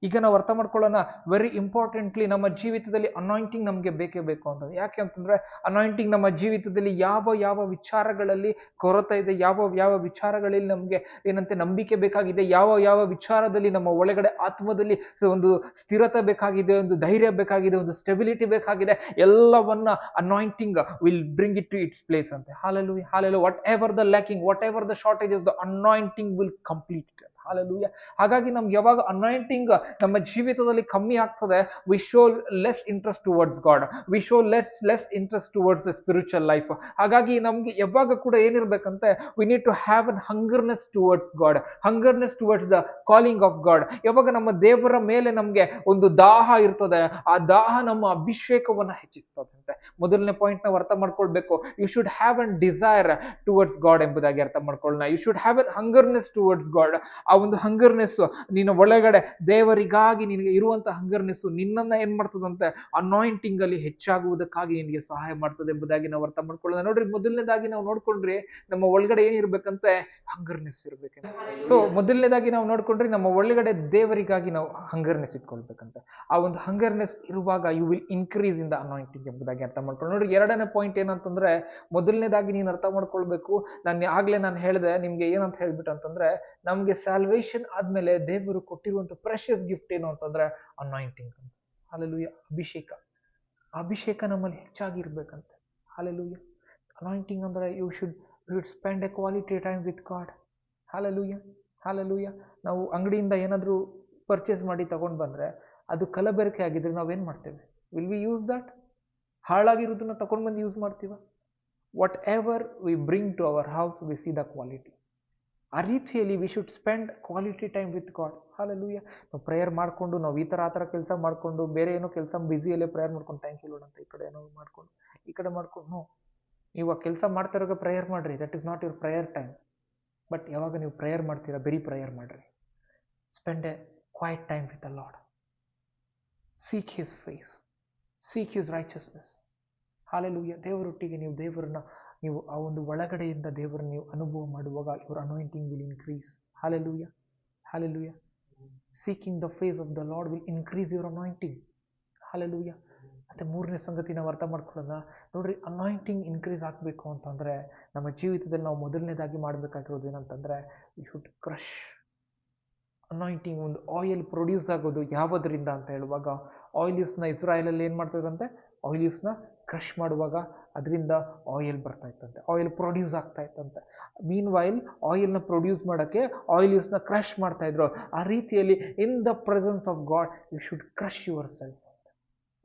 ಈಗ ನಾವು ಅರ್ಥ ಮಾಡ್ಕೊಳ್ಳೋಣ, ವೆರಿ ಇಂಪಾರ್ಟೆಂಟ್ಲಿ ನಮ್ಮ ಜೀವಿತದಲ್ಲಿ ಅನಾಯಿಂಟಿಂಗ್ ನಮ್ಗೆ ಬೇಕೇ ಬೇಕು ಅಂತ. ಯಾಕೆ ಅಂತಂದ್ರೆ ಅನಾಯಿಂಟಿಂಗ್ ನಮ್ಮ ಜೀವಿತದಲ್ಲಿ ಯಾವ ವಿಚಾರಗಳಲ್ಲಿ ಕೊರತೆ ಇದೆ, ಯಾವ ವಿಚಾರಗಳಲ್ಲಿ ನಮ್ಗೆ ಏನಂತೆ ನಂಬಿಕೆ ಬೇಕಾಗಿದೆ, ಯಾವ ವಿಚಾರದಲ್ಲಿ ನಮ್ಮ ಒಳಗಡೆ ಆತ್ಮದಲ್ಲಿ ಒಂದು ಸ್ಥಿರತೆ ಬೇಕಾಗಿದೆ, ಒಂದು ಧೈರ್ಯ ಬೇಕಾಗಿದೆ, ಒಂದು ಸ್ಟೆಬಿಲಿಟಿ ಬೇಕಾಗಿದೆ, ಎಲ್ಲವನ್ನ anointing will bring it to its place ಅಂತ. Hallelujah. Hallelujah. Whatever the lacking, whatever the shortages, the anointing will complete. Hallelujah. ಹಾಗಾಗಿ ನಮ್ಗೆ ಯಾವಾಗ ಅನಾಯಿಂಟಿಂಗ್ ನಮ್ಮ ಜೀವಿತದಲ್ಲಿ ಕಮ್ಮಿ ಆಗ್ತದೆ, we show less interest towards God, we show less interest towards the spiritual life. ಹಾಗಾಗಿ ನಮ್ಗೆ ಯಾವಾಗ ಕೂಡ ಏನಿರ್ಬೇಕಂತೆ, we need to have an hungerness towards God, hungerness towards the calling of God. ಯಾವಾಗ ನಮ್ಮ ದೇವರ ಮೇಲೆ ನಮ್ಗೆ ಒಂದು ದಾಹ ಇರ್ತದೆ, ಆ ದಾಹ ನಮ್ಮ ಅಭಿಷೇಕವನ್ನ ಹೆಚ್ಚಿಸ್ತದಂತೆ. ಮೊದಲನೇ ಪಾಯಿಂಟ್ ನಾವು ಅರ್ಥ ಮಾಡ್ಕೊಳ್ಬೇಕು, you should have an desire towards God ಎಂಬುದಾಗಿ ಅರ್ಥ ಮಾಡ್ಕೊಳ್ಳೋಣ. You should have an hungerness towards God. ಆ ಒಂದು ಹಂಗರ್ನೆಸ್ ನಿನ್ನ ಒಳಗಡೆ, ದೇವರಿಗಾಗಿ ನಿನಗೆ ಇರುವಂತಹ ಹಂಗರ್ನೆಸ್ ನಿನ್ನನ್ನ ಏನ್ ಮಾಡ್ತದಂತೆ, ಅನಾಯಿಂಟಿಂಗ್ ಅಲ್ಲಿ ಹೆಚ್ಚಾಗುವುದಕ್ಕಾಗಿ ನಿನಗೆ ಸಹಾಯ ಮಾಡ್ತದೆ ಎಂಬುದಾಗಿ ನಾವು ಅರ್ಥ ಮಾಡ್ಕೊಳ್ಳೋಣ. ನೋಡ್ರಿ, ಮೊದಲನೇದಾಗಿ ನಾವು ನೋಡ್ಕೊಂಡ್ರಿ ನಮ್ಮ ಒಳಗಡೆ ಏನಿರ್ಬೇಕಂತೆ, ಹಂಗರ್ನೆಸ್ ಇರ್ಬೇಕು. ಸೊ ಮೊದಲನೇದಾಗಿ ನಾವು ನೋಡ್ಕೊಂಡ್ರಿ ನಮ್ಮ ಒಳಗಡೆ ದೇವರಿಗಾಗಿ ನಾವು ಹಂಗರ್ನೆಸ್ ಇಟ್ಕೊಳ್ಬೇಕಂತೆ. ಆ ಒಂದು ಹಂಗರ್ನೆಸ್ ಇರುವಾಗ you will increase in the anointing ಎಂಬುದಾಗಿ ಅರ್ಥ ಮಾಡ್ಕೊಂಡು. ನೋಡ್ರಿ, ಎರಡನೇ ಪಾಯಿಂಟ್ ಏನಂತಂದ್ರೆ, ಮೊದಲನೇದಾಗಿ ನೀನು ಅರ್ಥ ಮಾಡ್ಕೊಳ್ಬೇಕು, ನಾನು ಹೇಳಿದೆ ನಿಮ್ಗೆ ಏನಂತ ಹೇಳ್ಬಿಟ್ಟು ಅಂತಂದ್ರೆ, ನಮ್ಗೆ ಸ್ಯಾಲ್ವೇಷನ್ ಆದ್ಮೇಲೆ ದೇವರು ಕೊಟ್ಟಿರುವಂತ ಪ್ರೆಷಿಯಸ್ ಗಿಫ್ಟ್ ಏನು ಅಂತಂದ್ರೆ ಅನಾಯಿಂಟಿಂಗ್. ಹಾಲೆಲೂಯಾ. ಅಭಿಷೇಕ ನಮ್ಮಲ್ಲಿ ಹೆಚ್ಚಾಗಿ ಇರ್ಬೇಕಂತೆ. ಹಾಲೆಲೂಯಾ. ಅನಾಯಿಂಟಿಂಗ್ ಅಂದ್ರೆ you should spend a quality time with God. Hallelujah. Hallelujah. ನಾವು ಅಂಗಡಿಯಿಂದ ಏನಾದ್ರೂ ಪರ್ಚೇಸ್ ಮಾಡಿ ತಗೊಂಡ್ ಬಂದ್ರೆ ಅದು ಕಲಬೆರಕೆ ಆಗಿದ್ರೆ ನಾವೇನ್ ಮಾಡ್ತೇವೆ? Will we use that? ಹಾಳಾಗಿರೋದನ್ನ ತಗೊಂಡು ಬಂದು ಯೂಸ್ ಮಾಡ್ತೀವ? Whatever we bring to our house we see the quality. ಆ ರೀತಿಯಲ್ಲಿ we should spend quality time with God. Hallelujah. ನಾವು ಪ್ರೇಯರ್ ಮಾಡಿಕೊಂಡು ನಾವು ಈ ಥರ ಕೆಲಸ ಮಾಡಿಕೊಂಡು ಬೇರೆ ಏನೋ ಕೆಲಸ ಬ್ಯುಸಿಯಲ್ಲೇ ಪ್ರೇಯರ್ ಮಾಡ್ಕೊಂಡು ಥ್ಯಾಂಕ್ ಯು ಲಾರ್ಡ್ ಅಂತ ಈ ಕಡೆ ಏನೋ ಮಾಡ್ಕೊಂಡು ಈ ಕಡೆ ಮಾಡ್ಕೊಂಡು ನೀವು ಆ ಕೆಲಸ ಮಾಡ್ತಿರೋವಾಗ ಪ್ರೇಯರ್ ಮಾಡಿರಿ. That is not your prayer time. But ಯಾವಾಗ ನೀವು ಪ್ರೇಯರ್ ಮಾಡ್ತೀರಾ ಬರೀ ಪ್ರೇಯರ್ ಮಾಡಿರಿ. Spend a quiet time with the Lord. Seek his face, seek his righteousness. Hallelujah. ದೇವರೊಟ್ಟಿಗೆ ನೀವು ಆ ಒಂದು ಒಳಗಡೆಯಿಂದ ದೇವರನ್ನು ನೀವು ಅನುಭವ ಮಾಡುವಾಗ your anointing will increase. Hallelujah, hallelujah. Seeking the face of the Lord will increase your anointing. Hallelujah. ಮತ್ತು ಮೂರನೇ ಸಂಗತಿ ನಾವು ಅರ್ಥ ಮಾಡ್ಕೊಳ್ಳೋಣ. ನೋಡ್ರಿ, ಅನಾಯಿಂಟಿಂಗ್ ಇನ್ಕ್ರೀಸ್ ಆಗಬೇಕು ಅಂತಂದರೆ ನಮ್ಮ ಜೀವಿತದಲ್ಲಿ ನಾವು ಮೊದಲನೇದಾಗಿ ಮಾಡಬೇಕಾಗಿರೋದು ಏನಂತಂದರೆ ವಿ ಶುಡ್ ಕ್ರಶ್. ಅನಾಯಿಂಟಿಂಗ್ ಒಂದು ಆಯಿಲ್ ಪ್ರೊಡ್ಯೂಸ್ ಆಗೋದು ಯಾವುದರಿಂದ ಅಂತ ಹೇಳುವಾಗ ಆಯಿಲ್ಯೂಸ್ನ ಇಸ್ರಾಯೇಲಲ್ಲಿ ಏನು ಮಾಡ್ತಾಯಿದ್ರಂತೆ? ಆಯಿಲ್ಯೂಸ್ನ ಕ್ರಷ್ ಮಾಡುವಾಗ ಅದರಿಂದ ಆಯಿಲ್ ಬರ್ತಾ ಇತ್ತಂತೆ, ಆಯಿಲ್ ಪ್ರೊಡ್ಯೂಸ್ ಆಗ್ತಾ ಇತ್ತಂತೆ. ಮೀನ್ ವೈಲ್ ಆಯಿಲ್ನ ಪ್ರೊಡ್ಯೂಸ್ ಮಾಡೋಕ್ಕೆ ಆಯಿಲ್ಯೂಸ್ನ ಕ್ರಷ್ ಮಾಡ್ತಾ ಇದ್ರು. ಆ ರೀತಿಯಲ್ಲಿ in the presence of God you should crush yourself.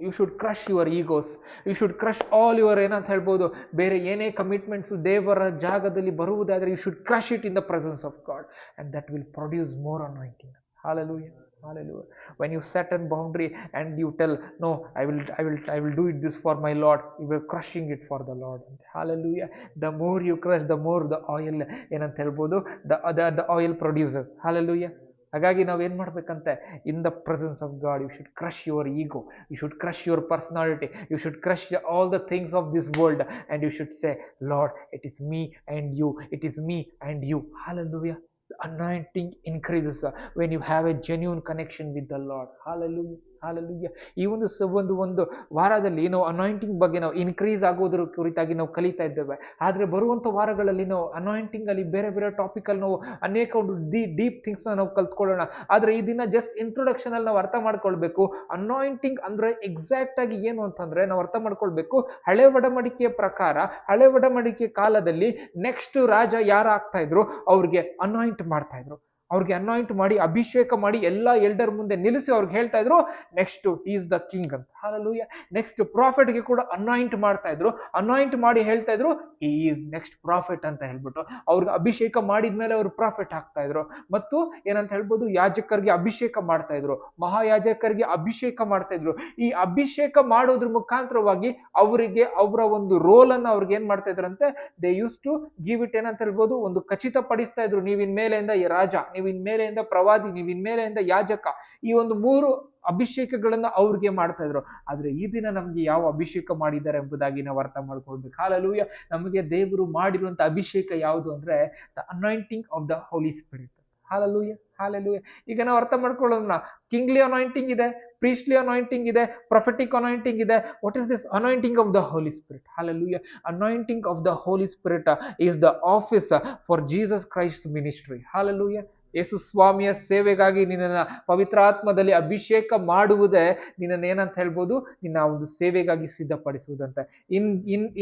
You should crush your egos. You should crush all your ಏನಂತ ಹೇಳ್ಬೋದು ಬೇರೆ ಏನೇ ಕಮಿಟ್ಮೆಂಟ್ಸು ದೇವರ ಜಾಗದಲ್ಲಿ ಬರುವುದಾದರೆ you should crush it in the presence of God and that will produce more anointing. Hallelujah, hallelujah. When you set a boundary and you tell, no, I will do it this for my Lord, you were crushing it for the Lord. Hallelujah. The more you crush, the more the oil ಏನಂತ ಹೇಳ್ಬೋದು the oil produces. Hallelujah. ಹಾಗಾಗಿ ನಾವೇನು ಮಾಡಬೇಕಂತೆ? In the presence of God you should crush your ego, you should crush your personality, you should crush all the things of this world and you should say, Lord, it is me and you, it is me and you. Hallelujah. The anointing increases when you have a genuine connection with the Lord. Hallelujah, hallelujah. ಈ ಒಂದು ವಾರದಲ್ಲಿ ನಾವು anointing ಬಗ್ಗೆ ನಾವು increase ಆಗೋದ್ರ ಕುರಿತಾಗಿ ನಾವು ಕಲಿತಾ ಇದ್ದೇವೆ. ಆದರೆ ಬರುವಂಥ ವಾರಗಳಲ್ಲಿ ನಾವು ಅನಾಯಿಂಟಿಂಗ್ ಅಲ್ಲಿ ಬೇರೆ ಬೇರೆ ಟಾಪಿಕಲ್ಲಿ ನಾವು ಅನೇಕ ಒಂದು ಡೀಪ್ ಥಿಂಗ್ಸ್ನ ನಾವು ಕಲ್ತ್ಕೊಳ್ಳೋಣ. ಆದರೆ ಈ ದಿನ ಜಸ್ಟ್ ಇಂಟ್ರೊಡಕ್ಷನ್ ಅಲ್ಲಿ ನಾವು ಅರ್ಥ ಮಾಡ್ಕೊಳ್ಬೇಕು ಅನಾಯಿಂಟಿಂಗ್ ಅಂದ್ರೆ ಎಕ್ಸಾಕ್ಟ್ ಆಗಿ ಏನು ಅಂತಂದ್ರೆ ನಾವು ಅರ್ಥ ಮಾಡ್ಕೊಳ್ಬೇಕು. ಹಳೆ ಒಡಂಬಡಿಕೆಯ ಪ್ರಕಾರ ಹಳೆ ಒಡಂಬಡಿಕೆ ಕಾಲದಲ್ಲಿ ನೆಕ್ಸ್ಟ್ ರಾಜ ಯಾರು ಆಗ್ತಾ ಇದ್ರು ಅವ್ರಿಗೆ ಅನಾಯಿಂಟ್ ಮಾಡ್ತಾ ಇದ್ರು. ಅವ್ರಿಗೆ ಅನಾಯಿಂಟ್ ಮಾಡಿ ಅಭಿಷೇಕ ಮಾಡಿ ಎಲ್ಲಾ ಎಲ್ಡರ್ ಮುಂದೆ ನಿಲ್ಲಿಸಿ ಅವ್ರಿಗೆ ಹೇಳ್ತಾ ಇದ್ರು ನೆಕ್ಸ್ಟ್ ಈಸ್ ದ ಕಿಂಗ್ ಅಂತ. ಹಾಲೆಲೂಯಾ. ನೆಕ್ಸ್ಟ್ ಪ್ರಾಫೆಟ್ಗೆ ಕೂಡ ಅನಾಯಿಂಟ್ ಮಾಡ್ತಾ ಇದ್ರು. ಅನಾಯಿಂಟ್ ಮಾಡಿ ಹೇಳ್ತಾ ಇದ್ರು ಈ ನೆಕ್ಸ್ಟ್ ಪ್ರಾಫೆಟ್ ಅಂತ ಹೇಳ್ಬಿಟ್ಟು ಅವ್ರಿಗೆ ಅಭಿಷೇಕ ಮಾಡಿದ್ಮೇಲೆ ಅವ್ರು ಪ್ರಾಫೆಟ್ ಆಗ್ತಾ ಇದ್ರು. ಮತ್ತು ಏನಂತ ಹೇಳ್ಬೋದು, ಯಾಜಕರಿಗೆ ಅಭಿಷೇಕ ಮಾಡ್ತಾ ಇದ್ರು, ಮಹಾಯಾಜಕರಿಗೆ ಅಭಿಷೇಕ ಮಾಡ್ತಾ ಇದ್ರು. ಈ ಅಭಿಷೇಕ ಮಾಡೋದ್ರ ಮುಖಾಂತರವಾಗಿ ಅವರಿಗೆ ಅವರ ಒಂದು ರೋಲ್ ಅನ್ನ ಅವ್ರಿಗೆ ಏನ್ ಮಾಡ್ತಾ ಇದ್ರಂತೆ, they use to give it ಏನಂತ ಹೇಳ್ಬೋದು, ಒಂದು ಖಚಿತಪಡಿಸ್ತಾ ಇದ್ರು. ನೀವಿನ್ ಮೇಲೆಯಿಂದ ರಾಜ, ನೀವಿನ್ ಮೇಲೆಯಿಂದ ಪ್ರವಾದಿ, ನೀವಿನ್ ಮೇಲೆಯಿಂದ ಯಾಜಕ. ಈ ಒಂದು 3 ಅಭಿಷೇಕಗಳನ್ನ ಅವ್ರಿಗೆ ಮಾಡ್ತಾ ಇದ್ರು. ಆದ್ರೆ ಈ ದಿನ ನಮ್ಗೆ ಯಾವ ಅಭಿಷೇಕ ಮಾಡಿದ್ದಾರೆ ಎಂಬುದಾಗಿ ನಾವು ಅರ್ಥ ಮಾಡ್ಕೊಳ್ಬೇಕು. ಹಾಲೆಲೂಯಾ. ನಮಗೆ ದೇವರು ಮಾಡಿರುವಂತ ಅಭಿಷೇಕ ಯಾವುದು ಅಂದ್ರೆ the anointing of the Holy Spirit. Hallelujah, hallelujah. ಈಗ ನಾವು ಅರ್ಥ ಮಾಡ್ಕೊಳ್ಳೋಣ, ಕಿಂಗ್ಲಿ ಅನಾಯಿಂಟಿಂಗ್ ಇದೆ, priestly anointing ಇದೆ, prophetic anointing ಇದೆ. What is this anointing of the Holy Spirit? Hallelujah. Anointing of the Holy Spirit is the office for Jesus Christ's ministry. Hallelujah. ಯೇಸು ಸ್ವಾಮಿಯ ಸೇವೆಗಾಗಿ ನಿನ್ನನ್ನು ಪವಿತ್ರಾತ್ಮದಲ್ಲಿ ಅಭಿಷೇಕ ಮಾಡುವುದೇ ನಿನ್ನನ್ನು ಏನಂತ ಹೇಳ್ಬೋದು, ನಿನ್ನ ಒಂದು ಸೇವೆಗಾಗಿ ಸಿದ್ಧಪಡಿಸುವುದಂತ.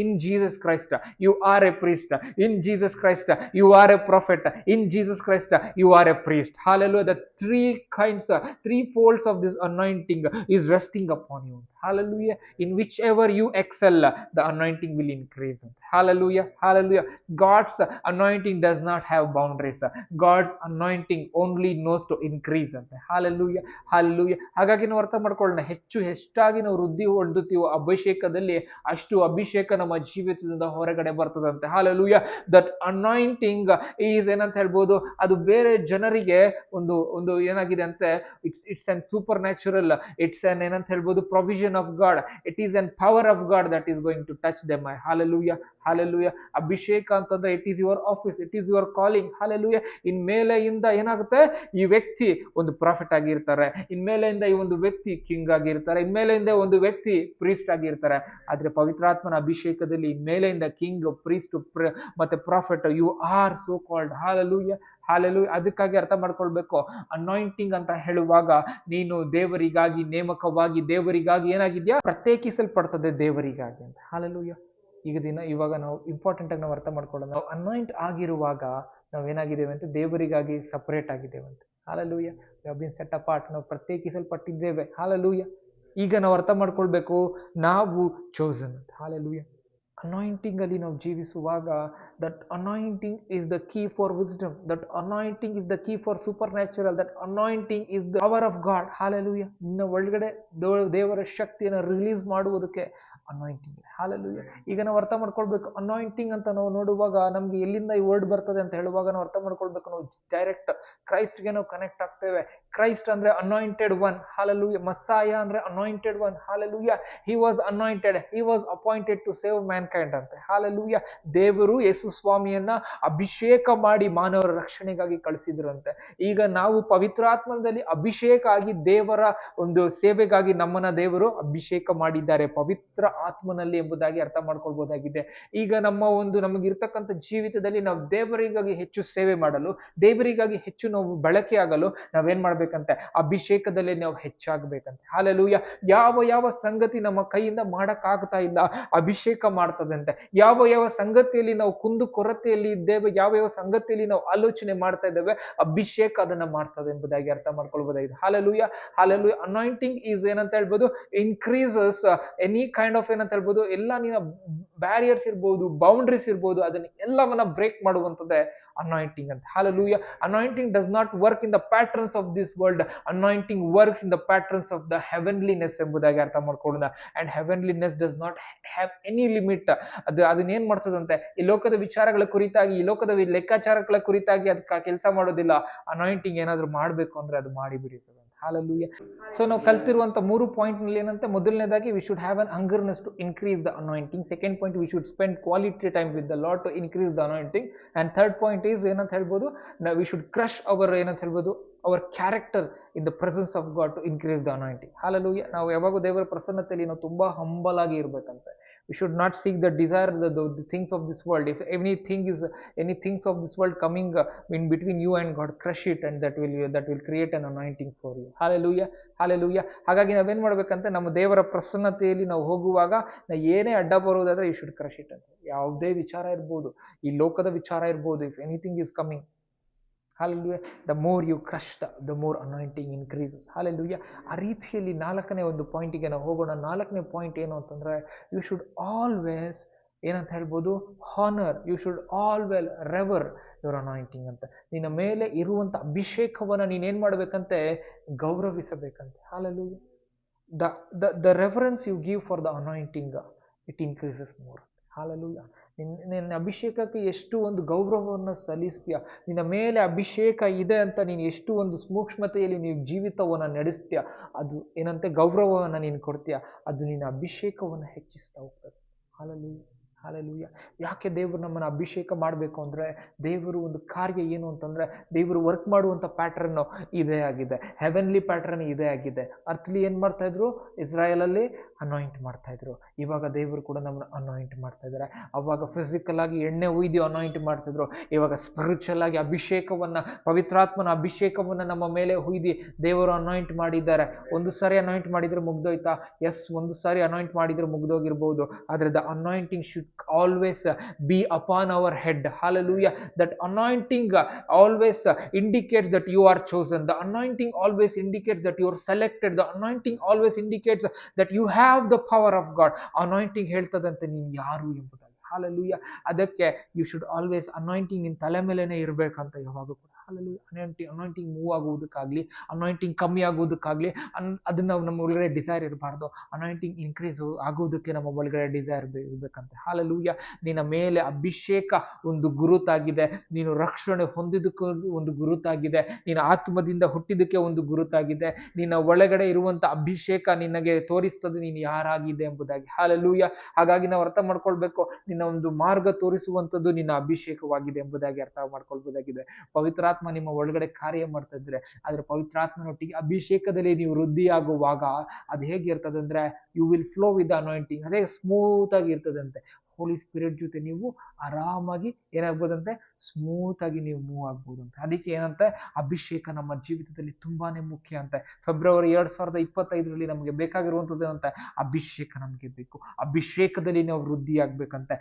In Jesus Christ you are a priest, in Jesus Christ you are a prophet, in Jesus Christ you are a priest. Hallelujah. The three folds of this anointing is resting upon you. Hallelujah. In whichever you excel, the anointing will increase. Hallelujah, hallelujah. God's anointing does not have boundaries. God's anointing only knows to increase. Hallelujah, hallelujah. ಹಾಗಾಗಿ ನಾವು ಅರ್ಥ ಮಾಡ್ಕೊಳ್ಳೋಣ, ಹೆಚ್ಚಾಗಿ ನಾವು ವೃದ್ಧಿ ಹೊಂದುತ್ತೀವೋ ಅಭಿಷೇಕದಲ್ಲಿ ಅಷ್ಟು ಅಭಿಷೇಕ ನಮ್ಮ ಜೀವಿತದಿಂದ ಹೊರಗಡೆ ಬರ್ತದಂತೆ. Hallelujah. That anointing is ಏನಂತ ಹೇಳ್ಬೋದು, ಅದು ಬೇರೆ ಜನರಿಗೆ ಒಂದು ಏನಾಗಿದೆ ಅಂತೆ, it's an supernatural, it's an ಏನಂತ ಹೇಳ್ಬೋದು provision of God. It is an power of God that is going to touch them. Hallelujah, hallelujah. ಅಭಿಷೇಕ ಅಂತಂದ್ರೆ it is your office, it is your calling. Hallelujah. ಇನ್ಮೇಲೆಯಿಂದ ಏನಾಗುತ್ತೆ, ಈ ವ್ಯಕ್ತಿ ಒಂದು profit ಆಗಿರ್ತಾರೆ, ಇನ್ಮೇಲೆಯಿಂದ ಈ ಒಂದು ವ್ಯಕ್ತಿ ಕಿಂಗ್ ಆಗಿರ್ತಾರೆ, ಇನ್ಮೇಲೆಯಿಂದ ಒಂದು ವ್ಯಕ್ತಿ ಪ್ರೀಸ್ಟ್ ಆಗಿರ್ತಾರೆ. ಆದ್ರೆ ಪವಿತ್ರಾತ್ಮನ ಅಭಿಷೇಕದಲ್ಲಿ ಇನ್ಮೇಲೆಯಿಂದ ಕಿಂಗ್, ಪ್ರೀಸ್ಟ್ ಮತ್ತೆ prophet, you are so called. Hallelujah, hallelujah. ಅದಕ್ಕಾಗಿ ಅರ್ಥ ಮಾಡ್ಕೊಳ್ಬೇಕು, ಅನಾಯಿಂಟಿಂಗ್ ಅಂತ ಹೇಳುವಾಗ ನೀನು ದೇವರಿಗಾಗಿ ನೇಮಕವಾಗಿ, ದೇವರಿಗಾಗಿ ಏನಾಗಿದ್ಯಾ, ಪ್ರತ್ಯೇಕಿಸಲ್ಪಡ್ತದೆ ದೇವರಿಗಾಗಿ ಅಂತ. Hallelujah. ಇವಾಗ ನಾವು ಇಂಪಾರ್ಟೆಂಟ್ ಆಗಿ ನಾವು ಅರ್ಥ ಮಾಡ್ಕೊಳ್ಳೋಣ. ನಾವು ಅನಾಯಿಂಟ್ ಆಗಿರುವಾಗ ನಾವೇನಾಗಿದ್ದೇವೆ ಅಂತ ದೇವರಿಗಾಗಿ ಸಪರೇಟ್ ಆಗಿದ್ದೇವೆ ಅಂತ. Hallelujah. We have been set apart, ನಾವು ಪ್ರತ್ಯೇಕಿಸಲ್ಪಟ್ಟಿದ್ದೇವೆ. ಹಾಲೆಲೂಯ. ಈಗ ನಾವು ಅರ್ಥ ಮಾಡ್ಕೊಳ್ಬೇಕು, ನಾವು ಚೋಸನ್ ಅಂತ. ಹಾಲೆಲೂಯ. ಅನಾಯಿಂಟಿಂಗ್ ಅಲ್ಲಿ ನಾವು ಜೀವಿಸುವಾಗ, that anointing is the key for wisdom, that anointing is the key for supernatural, that anointing is the power of God. Hallelujah. ನಿನ್ನ ಒಳಗಡೆ ದೇವರ ಶಕ್ತಿಯನ್ನು ರಿಲೀಸ್ ಮಾಡುವುದಕ್ಕೆ ಅನಾಯಿಂಟಿಂಗ್. ಹಾಲೆಲೂಯ. ಈಗ ನಾವು ಅರ್ಥ ಮಾಡ್ಕೊಳ್ಬೇಕು, ಅನಾಯಿಂಟಿಂಗ್ ಅಂತ ನಾವು ನೋಡುವಾಗ ನಮ್ಗೆ ಎಲ್ಲಿಂದ ಈ ವರ್ಡ್ ಬರ್ತದೆ ಅಂತ ಹೇಳುವಾಗ ನಾವು ಅರ್ಥ ಮಾಡ್ಕೊಳ್ಬೇಕು, ನಾವು ಡೈರೆಕ್ಟ್ ಕ್ರೈಸ್ಟ್ಗೆ ನಾವು ಕನೆಕ್ಟ್ ಆಗ್ತೇವೆ. ಕ್ರೈಸ್ಟ್ ಅಂದ್ರೆ ಅನಾಯಿಂಟೆಡ್ ಒನ್. ಹಾಲೆಲೂಯ. ಮಸ್ಸಾಯ ಅಂದ್ರೆ anointed one. Hallelujah. He was anointed, he was appointed to save mankind ಅಂತೆ. ಹಾಲೆಲೂಯ. ದೇವರು ಯೇಸು ಸ್ವಾಮಿಯನ್ನ ಅಭಿಷೇಕ ಮಾಡಿ ಮಾನವರ ರಕ್ಷಣೆಗಾಗಿ ಕಳಿಸಿದ್ರಂತೆ. ಈಗ ನಾವು ಪವಿತ್ರಾತ್ಮದಲ್ಲಿ ಅಭಿಷೇಕ ಆಗಿ ದೇವರ ಒಂದು ಸೇವೆಗಾಗಿ ನಮ್ಮನ್ನ ದೇವರು ಅಭಿಷೇಕ ಮಾಡಿದ್ದಾರೆ ಪವಿತ್ರ ಆತ್ಮನಲ್ಲಿ ಎಂಬುದಾಗಿ ಅರ್ಥ ಮಾಡ್ಕೊಳ್ಬಹುದಾಗಿದೆ. ಈಗ ನಮಗಿರ್ತಕ್ಕಂಥ ಜೀವಿತದಲ್ಲಿ ನಾವು ದೇವರಿಗಾಗಿ ಹೆಚ್ಚು ಸೇವೆ ಮಾಡಲು, ದೇವರಿಗಾಗಿ ಹೆಚ್ಚು ನಾವು ಬಳಕೆ ಆಗಲು ನಾವೇನ್ ಮಾಡ್ಬೇಕಂತೆ, ಅಭಿಷೇಕದಲ್ಲಿ ನಾವು ಹೆಚ್ಚಾಗಬೇಕಂತೆ. ಹಾಲೆಲೂಯ. ಯಾವ ಸಂಗತಿ ನಮ್ಮ ಕೈಯಿಂದ ಮಾಡಕ್ಕಾಗ್ತಾ ಇಲ್ಲ, ಅಭಿಷೇಕ ಮಾಡ್ತದಂತೆ. ಯಾವ ಸಂಗತಿಯಲ್ಲಿ ನಾವು ಕುಂದು ಕೊರತೆಯಲ್ಲಿ ಇದ್ದೇವೆ, ಯಾವ ಸಂಗತಿಯಲ್ಲಿ ನಾವು ಆಲೋಚನೆ ಮಾಡ್ತಾ ಇದ್ದೇವೆ, ಅಭಿಷೇಕ ಅದನ್ನ ಮಾಡ್ತದೆ ಎಂಬುದಾಗಿ ಅರ್ಥ ಮಾಡ್ಕೊಳ್ಬಹುದಾಗಿದೆ. ಹಾಲೆಲೂಯ. ಹಾಲೆಲೂಯ. ಅನಾಯಿಂಟಿಂಗ್ ಈಸ್ ಏನಂತ ಹೇಳ್ಬೋದು, ಇನ್ಕ್ರೀಸಸ್ ಎನಿ ಕೈಂಡ್ ಆಫ್ ಏನಂತ ಹೇಳ್ಬೋದು, ಎಲ್ಲ ನಿನ್ನ ಬ್ಯಾರಿಯರ್ಸ್ ಇರ್ಬೋದು, ಬೌಂಡ್ರೀಸ್ ಇರ್ಬೋದು, ಅದನ್ನ ಎಲ್ಲವನ್ನ ಬ್ರೇಕ್ ಮಾಡುವಂಥದ್ದೇ ಅನಾಯಿಂಟಿಂಗ್ ಅಂತ. Hallelujah. Anointing does not work in the patterns of this world, anointing works in the patterns of the heavenliness ಎಂಬುದಾಗಿ ಅರ್ಥ ಮಾಡ್ಕೊಳ್ಳೋಣ. And heavenliness does not have any limit. ಅದನ್ನೇನ್ ಮಾಡ್ತದಂತೆ, ಈ ಲೋಕದ ವಿಚಾರಗಳ ಕುರಿತಾಗಿ, ಈ ಲೋಕದ ಲೆಕ್ಕಾಚಾರಗಳ ಕುರಿತಾಗಿ ಅದಕ್ಕೆ ಕೆಲಸ ಮಾಡೋದಿಲ್ಲ. ಅನಾಯಿಂಟಿಂಗ್ ಏನಾದ್ರು ಮಾಡ್ಬೇಕು ಅಂದ್ರೆ ಅದು ಮಾಡಿ ಬಿಡುತ್ತದೆ. ಹಾಲೆಲೂಯ. ಸೊ ನಾವು ಕಲ್ತಿರುವಂತ 3 ಪಾಯಿಂಟ್ ನಲ್ಲಿ ಏನಂತೆ, ಮೊದಲನೇದಾಗಿ we should have an hungerness to increase the anointing. Second point, we should spend quality time with the Lord to increase the anointing. And third point is ಏನಂತ ಹೇಳ್ಬೋದು, ವಿ ಶುಡ್ ಕ್ರಶ್ ಅವರ್ ಏನಂತ ಹೇಳ್ಬೋದು, our character in the presence of God to increase the anointing. Hallelujah. ನಾವು ಯಾವಾಗೂ ದೇವರ ಪ್ರಸನ್ನತೆಯಲ್ಲಿ ನಾವು ತುಂಬಾ humble ಆಗಿ ಇರ್ಬೇಕಂತೆ. We should not seek the desire, the things of this world. If any things of this world coming in between you and God, crush it, and that will create an anointing for you. Hallelujah. Hallelujah. ಹಾಗಾಗಿ ನಾವೇನ್ ಮಾಡ್ಬೇಕಂತ, ನಮ್ಮ ದೇವರ ಪ್ರಸನ್ನತೆಯಲ್ಲಿ ನಾವು ಹೋಗುವಾಗ ಏನೇ ಅಡ್ಡ ಬರೋದಾದ್ರೆ ಯು ಶುಡ್ ಕ್ರಶ್ ಇಟ್ ಅಂತ. ಯಾವುದೇ ವಿಚಾರ ಇರ್ಬೋದು, ಈ ಲೋಕದ ವಿಚಾರ ಇರ್ಬೋದು, if anything is coming, Hallelujah. The more you crush, the more anointing increases. Hallelujah. ಆ ರೀತಿಯಲ್ಲಿ 4ನೇ ಒಂದು ಪಾಯಿಂಟಿಗೆ ನಾವು ಹೋಗೋಣ. 4ನೇ ಪಾಯಿಂಟ್ ಏನು ಅಂತಂದ್ರೆ, ಯು ಶುಡ್ ಆಲ್ವೇಸ್ ಏನಂತ ಹೇಳ್ಬೋದು, honour, you should always revere your anointing ಅಂತ. ನಿನ್ನ ಮೇಲೆ ಇರುವಂತ ಅಭಿಷೇಕವನ್ನ ನೀನೇನ್ ಮಾಡ್ಬೇಕಂತೆ, ಗೌರವಿಸಬೇಕಂತೆ. Hallelujah. The reverence you give for the anointing, it increases more. Hallelujah. ನಿನ್ನ ಅಭಿಷೇಕಕ್ಕೆ ಎಷ್ಟು ಒಂದು ಗೌರವವನ್ನು ಸಲ್ಲಿಸ್ತೀಯ, ನಿನ್ನ ಮೇಲೆ ಅಭಿಷೇಕ ಇದೆ ಅಂತ ನೀನು ಎಷ್ಟು ಒಂದು ಸೂಕ್ಷ್ಮತೆಯಲ್ಲಿ ನೀವು ಜೀವಿತವನ್ನು ನಡೆಸ್ತೀಯ, ಅದು ಏನಂತೆ ಗೌರವವನ್ನು ನೀನು ಕೊಡ್ತೀಯ, ಅದು ನಿನ್ನ ಅಭಿಷೇಕವನ್ನು ಹೆಚ್ಚಿಸ್ತಾ ಹೋಗ್ತದೆ. ಹಾಲೆಲೂಯ. ಹಾಲೆಲೂಯ. ಯಾಕೆ ದೇವರು ನಮ್ಮನ್ನು ಅಭಿಷೇಕ ಮಾಡಬೇಕು ಅಂದ್ರೆ, ದೇವರು ಒಂದು ಕಾರ್ಯ ಏನು ಅಂತಂದ್ರೆ, ದೇವರು ವರ್ಕ್ ಮಾಡುವಂತ ಪ್ಯಾಟರ್ನ್ ಇದೇ ಆಗಿದೆ. ಹೆವೆನ್ಲಿ ಪ್ಯಾಟರ್ನ್ ಇದೇ ಆಗಿದೆ. ಅರ್ಥಲಿ ಏನ್ ಮಾಡ್ತಾ ಇದ್ರು, ಇಸ್ರಾಯೇಲ್ ಅಲ್ಲಿ ಅನಾಯಿಂಟ್ ಮಾಡ್ತಾ ಇದ್ರು. ಇವಾಗ ದೇವರು ಕೂಡ ನಮ್ಮನ್ನ ಅನಾಯಿಂಟ್ ಮಾಡ್ತಾ ಇದ್ದಾರೆ. ಅವಾಗ ಫಿಸಿಕಲ್ ಆಗಿ ಎಣ್ಣೆ ಉಯ್ದು ಅನಾಯಿಂಟ್ ಮಾಡ್ತಿದ್ರು. ಇವಾಗ ಸ್ಪಿರಿಚುವಲ್ ಆಗಿ ಅಭಿಷೇಕವನ್ನ, ಪವಿತ್ರಾತ್ಮನ ಅಭಿಷೇಕವನ್ನ ನಮ್ಮ ಮೇಲೆ ಹುಯ್ದು ದೇವರು ಅನಾಯಿಂಟ್ ಮಾಡಿದ್ದಾರೆ. ಒಂದು ಸಾರಿ ಅನಾಯಿಂಟ್ ಮಾಡಿದ್ರೆ ಮುಗ್ದೋಯ್ತಾ? ಎಸ್, ಒಂದು ಸಾರಿ ಅನಾಯಿಂಟ್ ಮಾಡಿದ್ರೆ ಮುಗ್ದೋಗಿರ್ಬೋದು. ಆದ್ರೆ the anointing should always be upon our head. Hallelujah. That anointing always indicates that you are chosen. The anointing always indicates that you are selected. The anointing always indicates that you have the power of God. Anointing ಹೇಳ್ತದಂತೆ ನೀನು ಯಾರು ಎಂಬುದಾಗಿ. Hallelujah. ಅದಕ್ಕೆ you should always anointing ನಿನ್ನ ತಲೆ ಮೇಲೆನೇ ಇರಬೇಕಂತ ಯಾವಾಗ ಕೂಡ. ಅನಾಯಿಂಟಿಂಗ್ ಮೂವ್ ಆಗುವುದಕ್ಕಾಗ್ಲಿ, ಅನಾಯಿಂಟಿಂಗ್ ಕಮ್ಮಿ ಆಗುವುದಕ್ಕಾಗ್ಲಿ ಅದನ್ನ ನಮ್ಮ ಒಳಗಡೆ ಡಿಸೈರ್ ಇರಬಾರ್ದು. ಅನಾಯಿಂಟಿಂಗ್ ಇನ್ಕ್ರೀಸ್ ಆಗುವುದಕ್ಕೆ ನಮ್ಮ ಒಳಗಡೆ ಡಿಸೈರ್ ಇರ್ಬೇಕಂತೆ. ಹಾಲೆಲೂಯ. ನಿನ್ನ ಮೇಲೆ ಅಭಿಷೇಕ ಒಂದು ಗುರುತಾಗಿದೆ, ನೀನು ರಕ್ಷಣೆ ಹೊಂದಿದ್ದಕ್ಕೂ ಒಂದು ಗುರುತಾಗಿದೆ, ನೀನು ಆತ್ಮದಿಂದ ಹುಟ್ಟಿದಕ್ಕೆ ಒಂದು ಗುರುತಾಗಿದೆ. ನಿನ್ನ ಒಳಗಡೆ ಇರುವಂತ ಅಭಿಷೇಕ ನಿನಗೆ ತೋರಿಸ್ತದೆ ನೀನು ಯಾರಾಗಿದೆ ಎಂಬುದಾಗಿ. ಹಾಲೆಲೂಯ. ಹಾಗಾಗಿ ನಾವು ಅರ್ಥ ಮಾಡ್ಕೊಳ್ಬೇಕು, ನಿನ್ನ ಒಂದು ಮಾರ್ಗ ತೋರಿಸುವಂಥದ್ದು ನಿನ್ನ ಅಭಿಷೇಕವಾಗಿದೆ ಎಂಬುದಾಗಿ ಅರ್ಥ ಮಾಡ್ಕೊಳ್ಬಹುದಾಗಿದೆ. ಪವಿತ್ರಾತ್ಮ ನಿಮ್ಮ ಒಳಗಡೆ ಕಾರ್ಯ ಮಾಡ್ತಾ ಇದ್ರೆ, ಆದ್ರೆ ಪವಿತ್ರಾತ್ಮನೊಟ್ಟಿಗೆ ಅಭಿಷೇಕದಲ್ಲಿ ನೀವು ವೃದ್ಧಿ ಆಗುವಾಗ ಅದು ಹೇಗಿರ್ತದೆ ಅಂದ್ರೆ, you will flow with anointing. ಅದೇ ಸ್ಮೂತ್ ಆಗಿ ಇರ್ತದಂತೆ. ಹೋಲಿ ಸ್ಪಿರಿಟ್ ಜೊತೆ ನೀವು ಆರಾಮಾಗಿ ಏನಾಗ್ಬೋದಂತೆ, ಸ್ಮೂತ್ ಆಗಿ ನೀವು ಮೂವ್ ಆಗ್ಬೋದಂತೆ. ಅದಕ್ಕೆ ಏನಂತೆ, ಅಭಿಷೇಕ ನಮ್ಮ ಜೀವಿತದಲ್ಲಿ ತುಂಬಾನೇ ಮುಖ್ಯ ಅಂತೆ. ಫೆಬ್ರವರಿ 2025ರಲ್ಲಿ ನಮಗೆ ಬೇಕಾಗಿರುವಂಥದ್ದು ಏನಂತೆ, ಅಭಿಷೇಕ ನಮಗೆ ಬೇಕು. ಅಭಿಷೇಕದಲ್ಲಿ ನಾವು ವೃದ್ಧಿ ಆಗ್ಬೇಕಂತೆ.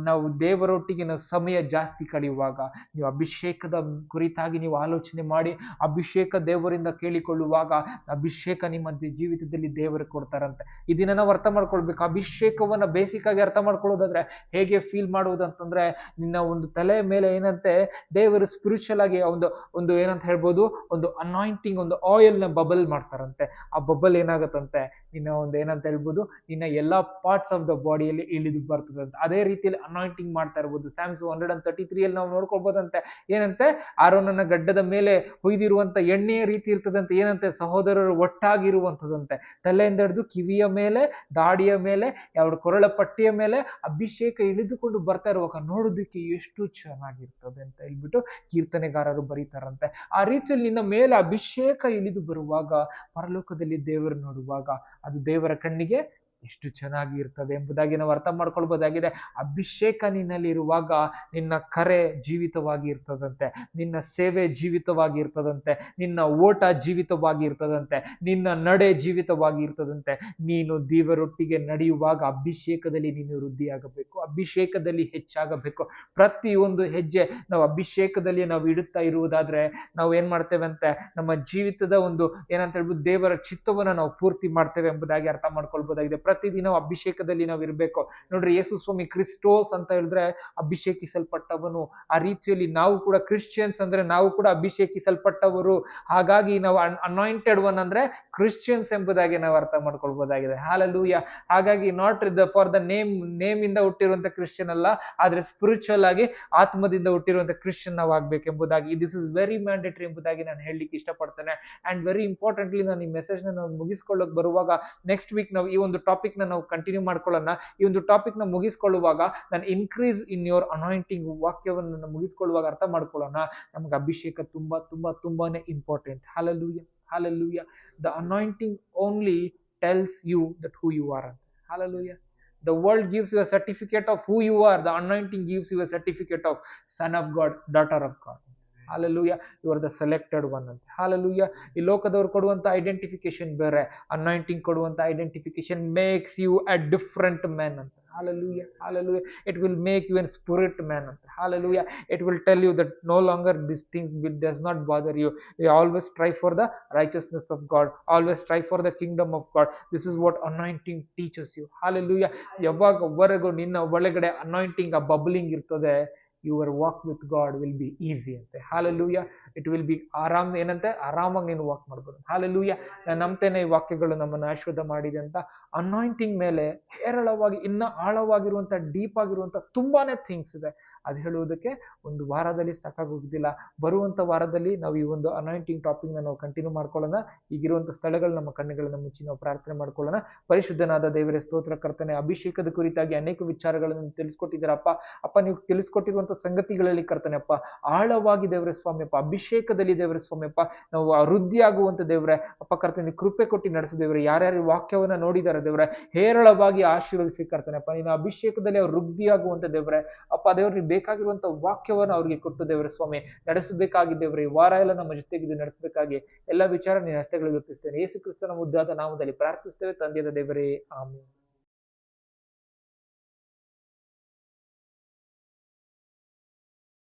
ನಾವು ದೇವರೊಟ್ಟಿಗೆ ನಾವು ಸಮಯ ಜಾಸ್ತಿ ಕಳೆಯುವಾಗ, ನೀವು ಅಭಿಷೇಕದ ಕುರಿತಾಗಿ ನೀವು ಆಲೋಚನೆ ಮಾಡಿ ಅಭಿಷೇಕ ದೇವರಿಂದ ಕೇಳಿಕೊಳ್ಳುವಾಗ ಅಭಿಷೇಕ ನಿಮ್ಮ ಜೀವಿತದಲ್ಲಿ ದೇವರು ಕೊಡ್ತಾರಂತೆ. ಇದನ್ನ ನಾವು ಅರ್ಥ ಮಾಡ್ಕೊಳ್ಬೇಕು. ಅಭಿಷೇಕವನ್ನ ಬೇಸಿಕ್ ಆಗಿ ಅರ್ಥ ಮಾಡ್ಕೊಳ್ಳೋದಾದ್ರೆ ಹೇಗೆ ಫೀಲ್ ಮಾಡುವುದು ಅಂತಂದ್ರೆ, ನಿನ್ನ ಒಂದು ತಲೆ ಮೇಲೆ ಏನಂತೆ ದೇವರು ಸ್ಪಿರಿಚುವಲ್ ಆಗಿ ಒಂದು ಏನಂತ ಹೇಳ್ಬೋದು, ಒಂದು ಅನಾಯಿಂಟಿಂಗ್, ಒಂದು ಆಯಿಲ್ ನ ಬಬಲ್ ಮಾಡ್ತಾರಂತೆ. ಆ ಬಬಲ್ ಏನಾಗತ್ತಂತೆ, ನಿನ್ನ ಒಂದು ಏನಂತ ಹೇಳ್ಬೋದು, ನಿನ್ನ ಎಲ್ಲಾ ಪಾರ್ಟ್ಸ್ ಆಫ್ ದ ಬಾಡಿಯಲ್ಲಿ ಇಳಿದು ಬರ್ತದಂತೆ. ಅದೇ ರೀತಿಯಲ್ಲಿ ಅನಾಯಿಂಟಿಂಗ್ ಮಾಡ್ತಾ ಇರ್ಬೋದು. ಸ್ಯಾಮ್ಸ್ 133 ನಾವು ನೋಡ್ಕೊಳ್ಬೋದಂತೆ, ಏನಂತೆ ಆರೋನನ ಗಡ್ಡದ ಮೇಲೆ ಹೊಯ್ದಿರುವಂತ ಎಣ್ಣೆಯ ರೀತಿ ಇರ್ತದಂತೆ. ಏನಂತೆ, ಸಹೋದರರು ಒಟ್ಟಾಗಿರುವಂಥದ್ದಂತೆ. ತಲೆಯಿಂದ ಹಿಡಿದು ಕಿವಿಯ ಮೇಲೆ, ದಾಡಿಯ ಮೇಲೆ, ಯಾವ ಕೊರಳ ಪಟ್ಟಿಯ ಮೇಲೆ ಅಭಿಷೇಕ ಇಳಿದುಕೊಂಡು ಬರ್ತಾ ಇರುವಾಗ ನೋಡೋದಕ್ಕೆ ಎಷ್ಟು ಚೆನ್ನಾಗಿರ್ತದೆ ಅಂತ ಹೇಳ್ಬಿಟ್ಟು ಕೀರ್ತನೆಗಾರರು ಬರೀತಾರಂತೆ. ಆ ರೀತಿಯಲ್ಲಿ ನಿನ್ನ ಮೇಲೆ ಅಭಿಷೇಕ ಇಳಿದು ಬರುವಾಗ, ಪರಲೋಕದಲ್ಲಿ ದೇವರು ನೋಡುವಾಗ ಅದು ದೇವರ ಕಣ್ಣಿಗೆ ಎಷ್ಟು ಚೆನ್ನಾಗಿ ಇರ್ತದೆ ಎಂಬುದಾಗಿ ನಾವು ಅರ್ಥ ಮಾಡ್ಕೊಳ್ಬಹುದಾಗಿದೆ. ಅಭಿಷೇಕ ನಿನ್ನಲ್ಲಿ ಇರುವಾಗ ನಿನ್ನ ಕರೆ ಜೀವಿತವಾಗಿ ಇರ್ತದಂತೆ, ನಿನ್ನ ಸೇವೆ ಜೀವಿತವಾಗಿ ಇರ್ತದಂತೆ, ನಿನ್ನ ಓಟ ಜೀವಿತವಾಗಿ ಇರ್ತದಂತೆ, ನಿನ್ನ ನಡೆ ಜೀವಿತವಾಗಿ ಇರ್ತದಂತೆ. ನೀನು ದೇವರೊಟ್ಟಿಗೆ ನಡೆಯುವಾಗ ಅಭಿಷೇಕದಲ್ಲಿ ನೀನು ವೃದ್ಧಿಯಾಗಬೇಕು, ಅಭಿಷೇಕದಲ್ಲಿ ಹೆಚ್ಚಾಗಬೇಕು. ಪ್ರತಿಯೊಂದು ಹೆಜ್ಜೆ ನಾವು ಅಭಿಷೇಕದಲ್ಲಿ ನಾವು ಇಡುತ್ತಾ ಇರುವುದಾದ್ರೆ ನಾವು ಏನ್ ಮಾಡ್ತೇವೆ ಅಂತೆ, ನಮ್ಮ ಜೀವಿತದ ಒಂದು ಏನಂತ ಹೇಳ್ಬೋದು, ದೇವರ ಚಿತ್ತವನ್ನ ನಾವು ಪೂರ್ತಿ ಮಾಡ್ತೇವೆ ಎಂಬುದಾಗಿ ಅರ್ಥ ಮಾಡ್ಕೊಳ್ಬಹುದಾಗಿದೆ. ಪ್ರತಿದಿನ ಅಭಿಷೇಕದಲ್ಲಿ ನಾವು ಇರಬೇಕು. ನೋಡ್ರಿ, ಯೇಸು ಸ್ವಾಮಿ ಕ್ರಿಸ್ಟೋಸ್ ಅಂತ ಹೇಳಿದ್ರೆ ಅಭಿಷೇಕಿಸಲ್ಪಟ್ಟವನು. ಆ ರೀತಿಯಲ್ಲಿ ನಾವು ಕೂಡ ಕ್ರಿಶ್ಚಿಯನ್ಸ್ ಅಂದ್ರೆ ನಾವು ಕೂಡ ಅಭಿಷೇಕಿಸಲ್ಪಟ್ಟವರು. ಹಾಗಾಗಿ ನಾವು ಅನಾಯಿಂಟೆಡ್ ಒನ್ ಅಂದ್ರೆ ಕ್ರಿಶ್ಚಿಯನ್ಸ್ ಎಂಬುದಾಗಿ ನಾವು ಅರ್ಥ ಮಾಡ್ಕೊಳ್ಬಹುದಾಗಿದೆ. ಹಾಲೆಲೂಯಾ. ಹಾಗಾಗಿ ನಾಟ್ ಫಾರ್ ದ ನೇಮ್ ಇಂದ ಹುಟ್ಟಿರುವಂತ ಕ್ರಿಶ್ಚಿಯನ್ ಅಲ್ಲ, ಆದ್ರೆ ಸ್ಪಿರಿಚುವಲ್ ಆಗಿ ಆತ್ಮದಿಂದ ಹುಟ್ಟಿರುವಂತ ಕ್ರಿಶ್ಚಿಯನ್ ನಾವು ಆಗ್ಬೇಕೆಂಬುದಾಗಿ, ದಿಸ್ ಇಸ್ ವೆರಿ ಮ್ಯಾಂಡೇಟರಿ ಎಂಬುದಾಗಿ ನಾನು ಹೇಳಲಿಕ್ಕೆ ಇಷ್ಟಪಡ್ತೇನೆ. ಅಂಡ್ ವೆರಿ ಇಂಪಾರ್ಟೆಂಟ್ಲಿ, ನಾನು ಈ ಮೆಸೇಜ್ ನ ನಾವು ಮುಗಿಸ್ಕೊಳ್ಳೋಕೆ ಬರುವಾಗ ನೆಕ್ಸ್ಟ್ ವೀಕ್ ನಾವು ಈ ಒಂದು ಟಾಪಿಕ್ ನ ನಾವು ಕಂಟಿನ್ಯೂ ಮಾಡ್ಕೊಳ್ಳೋಣ. ಈ ಒಂದು ಟಾಪಿಕ್ ನ ಮುಗಿಸ್ಕೊಳ್ಳುವಾಗ ನಾನು ಇನ್ಕ್ರೀಸ್ ಇನ್ ಯೋರ್ ಅನಾಯಿಂಟಿಂಗ್ ವಾಕ್ಯವನ್ನು ಮುಗಿಸ್ಕೊಳ್ಳುವಾಗ ಅರ್ಥ ಮಾಡ್ಕೊಳ್ಳೋಣ. ನಮ್ಗೆ ಅಭಿಷೇಕ ತುಂಬಾ ತುಂಬಾ ತುಂಬಾನೇ important. Hallelujah, hallelujah. The anointing only tells you that who you are. Hallelujah. The world gives you a certificate of who you are. The anointing gives you a certificate of son of God, daughter of God. Hallelujah. You are the selected one ಅಂತ. Hallelujah. ಈ ಲೋಕದವರು ಕೊಡುವಂತ identification ಬೇರೆ, anointing ಕೊಡುವಂತ identification makes you a different man ಅಂತ. Hallelujah. Hallelujah. It will make you a spirit man. Hallelujah. It will tell you that no longer these things does not bother you. You always strive for the righteousness of God. Always strive for the kingdom of God. This is what anointing teaches you. Hallelujah. ಯಾವಾಗವರೆಗೂ ನಿನ್ನ ಒಳಗಡೆ anointing ಆ bubbling ಇರ್ತದೆ, your walk with God will be easy ಅಂತೆ. Hallelujah. It will be ಏನಂತೆ, ಆರಾಮಾಗಿ ನೀನು walk ಮಾಡ್ಬೋದು. Hallelujah. ನಾನು ನಂಬ್ತೇನೆ ಈ ವಾಕ್ಯಗಳು ನಮ್ಮನ್ನು ಆಶೀರ್ವಾದ ಮಾಡಿದೆ ಅಂತ. ಅನಾಯಿಂಟಿಂಗ್ ಮೇಲೆ ಹೇರಳವಾಗಿ ಇನ್ನ ಆಳವಾಗಿರುವಂತ ಡೀಪ್ ಆಗಿರುವಂತ ತುಂಬಾನೇ ಥಿಂಗ್ಸ್ ಇದೆ. ಅದು ಹೇಳುವುದಕ್ಕೆ ಒಂದು ವಾರದಲ್ಲಿ ಸಾಕಾಗೋದಿಲ್ಲ. ಬರುವಂತ ವಾರದಲ್ಲಿ ನಾವು ಈ ಒಂದು ಅನಾಯಿಂಟಿಂಗ್ ಟಾಪಿಕ್ ನಾವು ಕಂಟಿನ್ಯೂ ಮಾಡ್ಕೊಳ್ಳೋಣ. ಈಗಿರುವಂತ ಸ್ಥಳಗಳು ನಮ್ಮ ಕಣ್ಣುಗಳನ್ನ ಮುಚ್ಚಿ ನಾವು ಪ್ರಾರ್ಥನೆ ಮಾಡ್ಕೊಳ್ಳೋಣ. ಪರಿಶುದ್ಧನಾದ ದೇವರೇ ಸ್ತೋತ್ರ ಕರ್ತನೆ, ಅಭಿಷೇಕದ ಕುರಿತಾಗಿ ಅನೇಕ ವಿಚಾರಗಳನ್ನು ತಿಳಿಸ್ಕೊಟ್ಟಿದ್ದೀರಪ್ಪ. ಅಪ್ಪ, ನೀವು ತಿಳಿಸ್ಕೊಟ್ಟಿರುವಂತ ಸಂಗತಿಗಳಲ್ಲಿ ಕರ್ತನೆಪ್ಪ ಆಳವಾಗಿ ದೇವರೇ ಸ್ವಾಮಿಯಪ್ಪ, ಅಭಿಷೇಕದಲ್ಲಿ ದೇವರೇ ಸ್ವಾಮಿಯಪ್ಪ ನಾವು ವೃದ್ಧಿಯಾಗುವಂತ ದೇವರೇ ಅಪ್ಪ ಕರ್ತನೆ, ಕೃಪೆ ಕೊಟ್ಟು ನಡೆಸು ದೇವರೇ. ಯಾರ್ಯಾರು ವಾಕ್ಯವನ್ನ ನೋಡಿದಾರೆ ದೇವರೇ, ಹೇರಳವಾಗಿ ಆಶೀರ್ವದಿಸಿ ಕರ್ತನೆಪ್ಪ. ನೀನು ಅಭಿಷೇಕದಲ್ಲಿ ಅವ್ರು ವೃದ್ಧಿಯಾಗುವಂತ ದೇವರೇ ಅಪ್ಪ ದೇವ್ರಿಗೆ ಬೇಕಾಗಿರುವಂತ ವಾಕ್ಯವನ್ನು ಅವ್ರಿಗೆ ಕೊಟ್ಟು ದೇವರೇ ಸ್ವಾಮಿ ನಡೆಸಬೇಕಾಗಿ ದೇವರೇ. ಈ ವಾರ ಎಲ್ಲ ನಮ್ಮ ಜೊತೆಗೆ ನಡೆಸಬೇಕಾಗಿ ಎಲ್ಲ ವಿಚಾರ ನೀನು ಹಸ್ತಗಳಿಗೆ ಒಪ್ಪಿಸ್ತೇನೆ. ಯೇಸು ಕ್ರಿಸ್ತನ ಮುದ್ದಾದ ನಾಮದಲ್ಲಿ ಪ್ರಾರ್ಥಿಸ್ತೇವೆ ತಂದೆಯಾದ ದೇವರೇ, ಆಮೆನ್.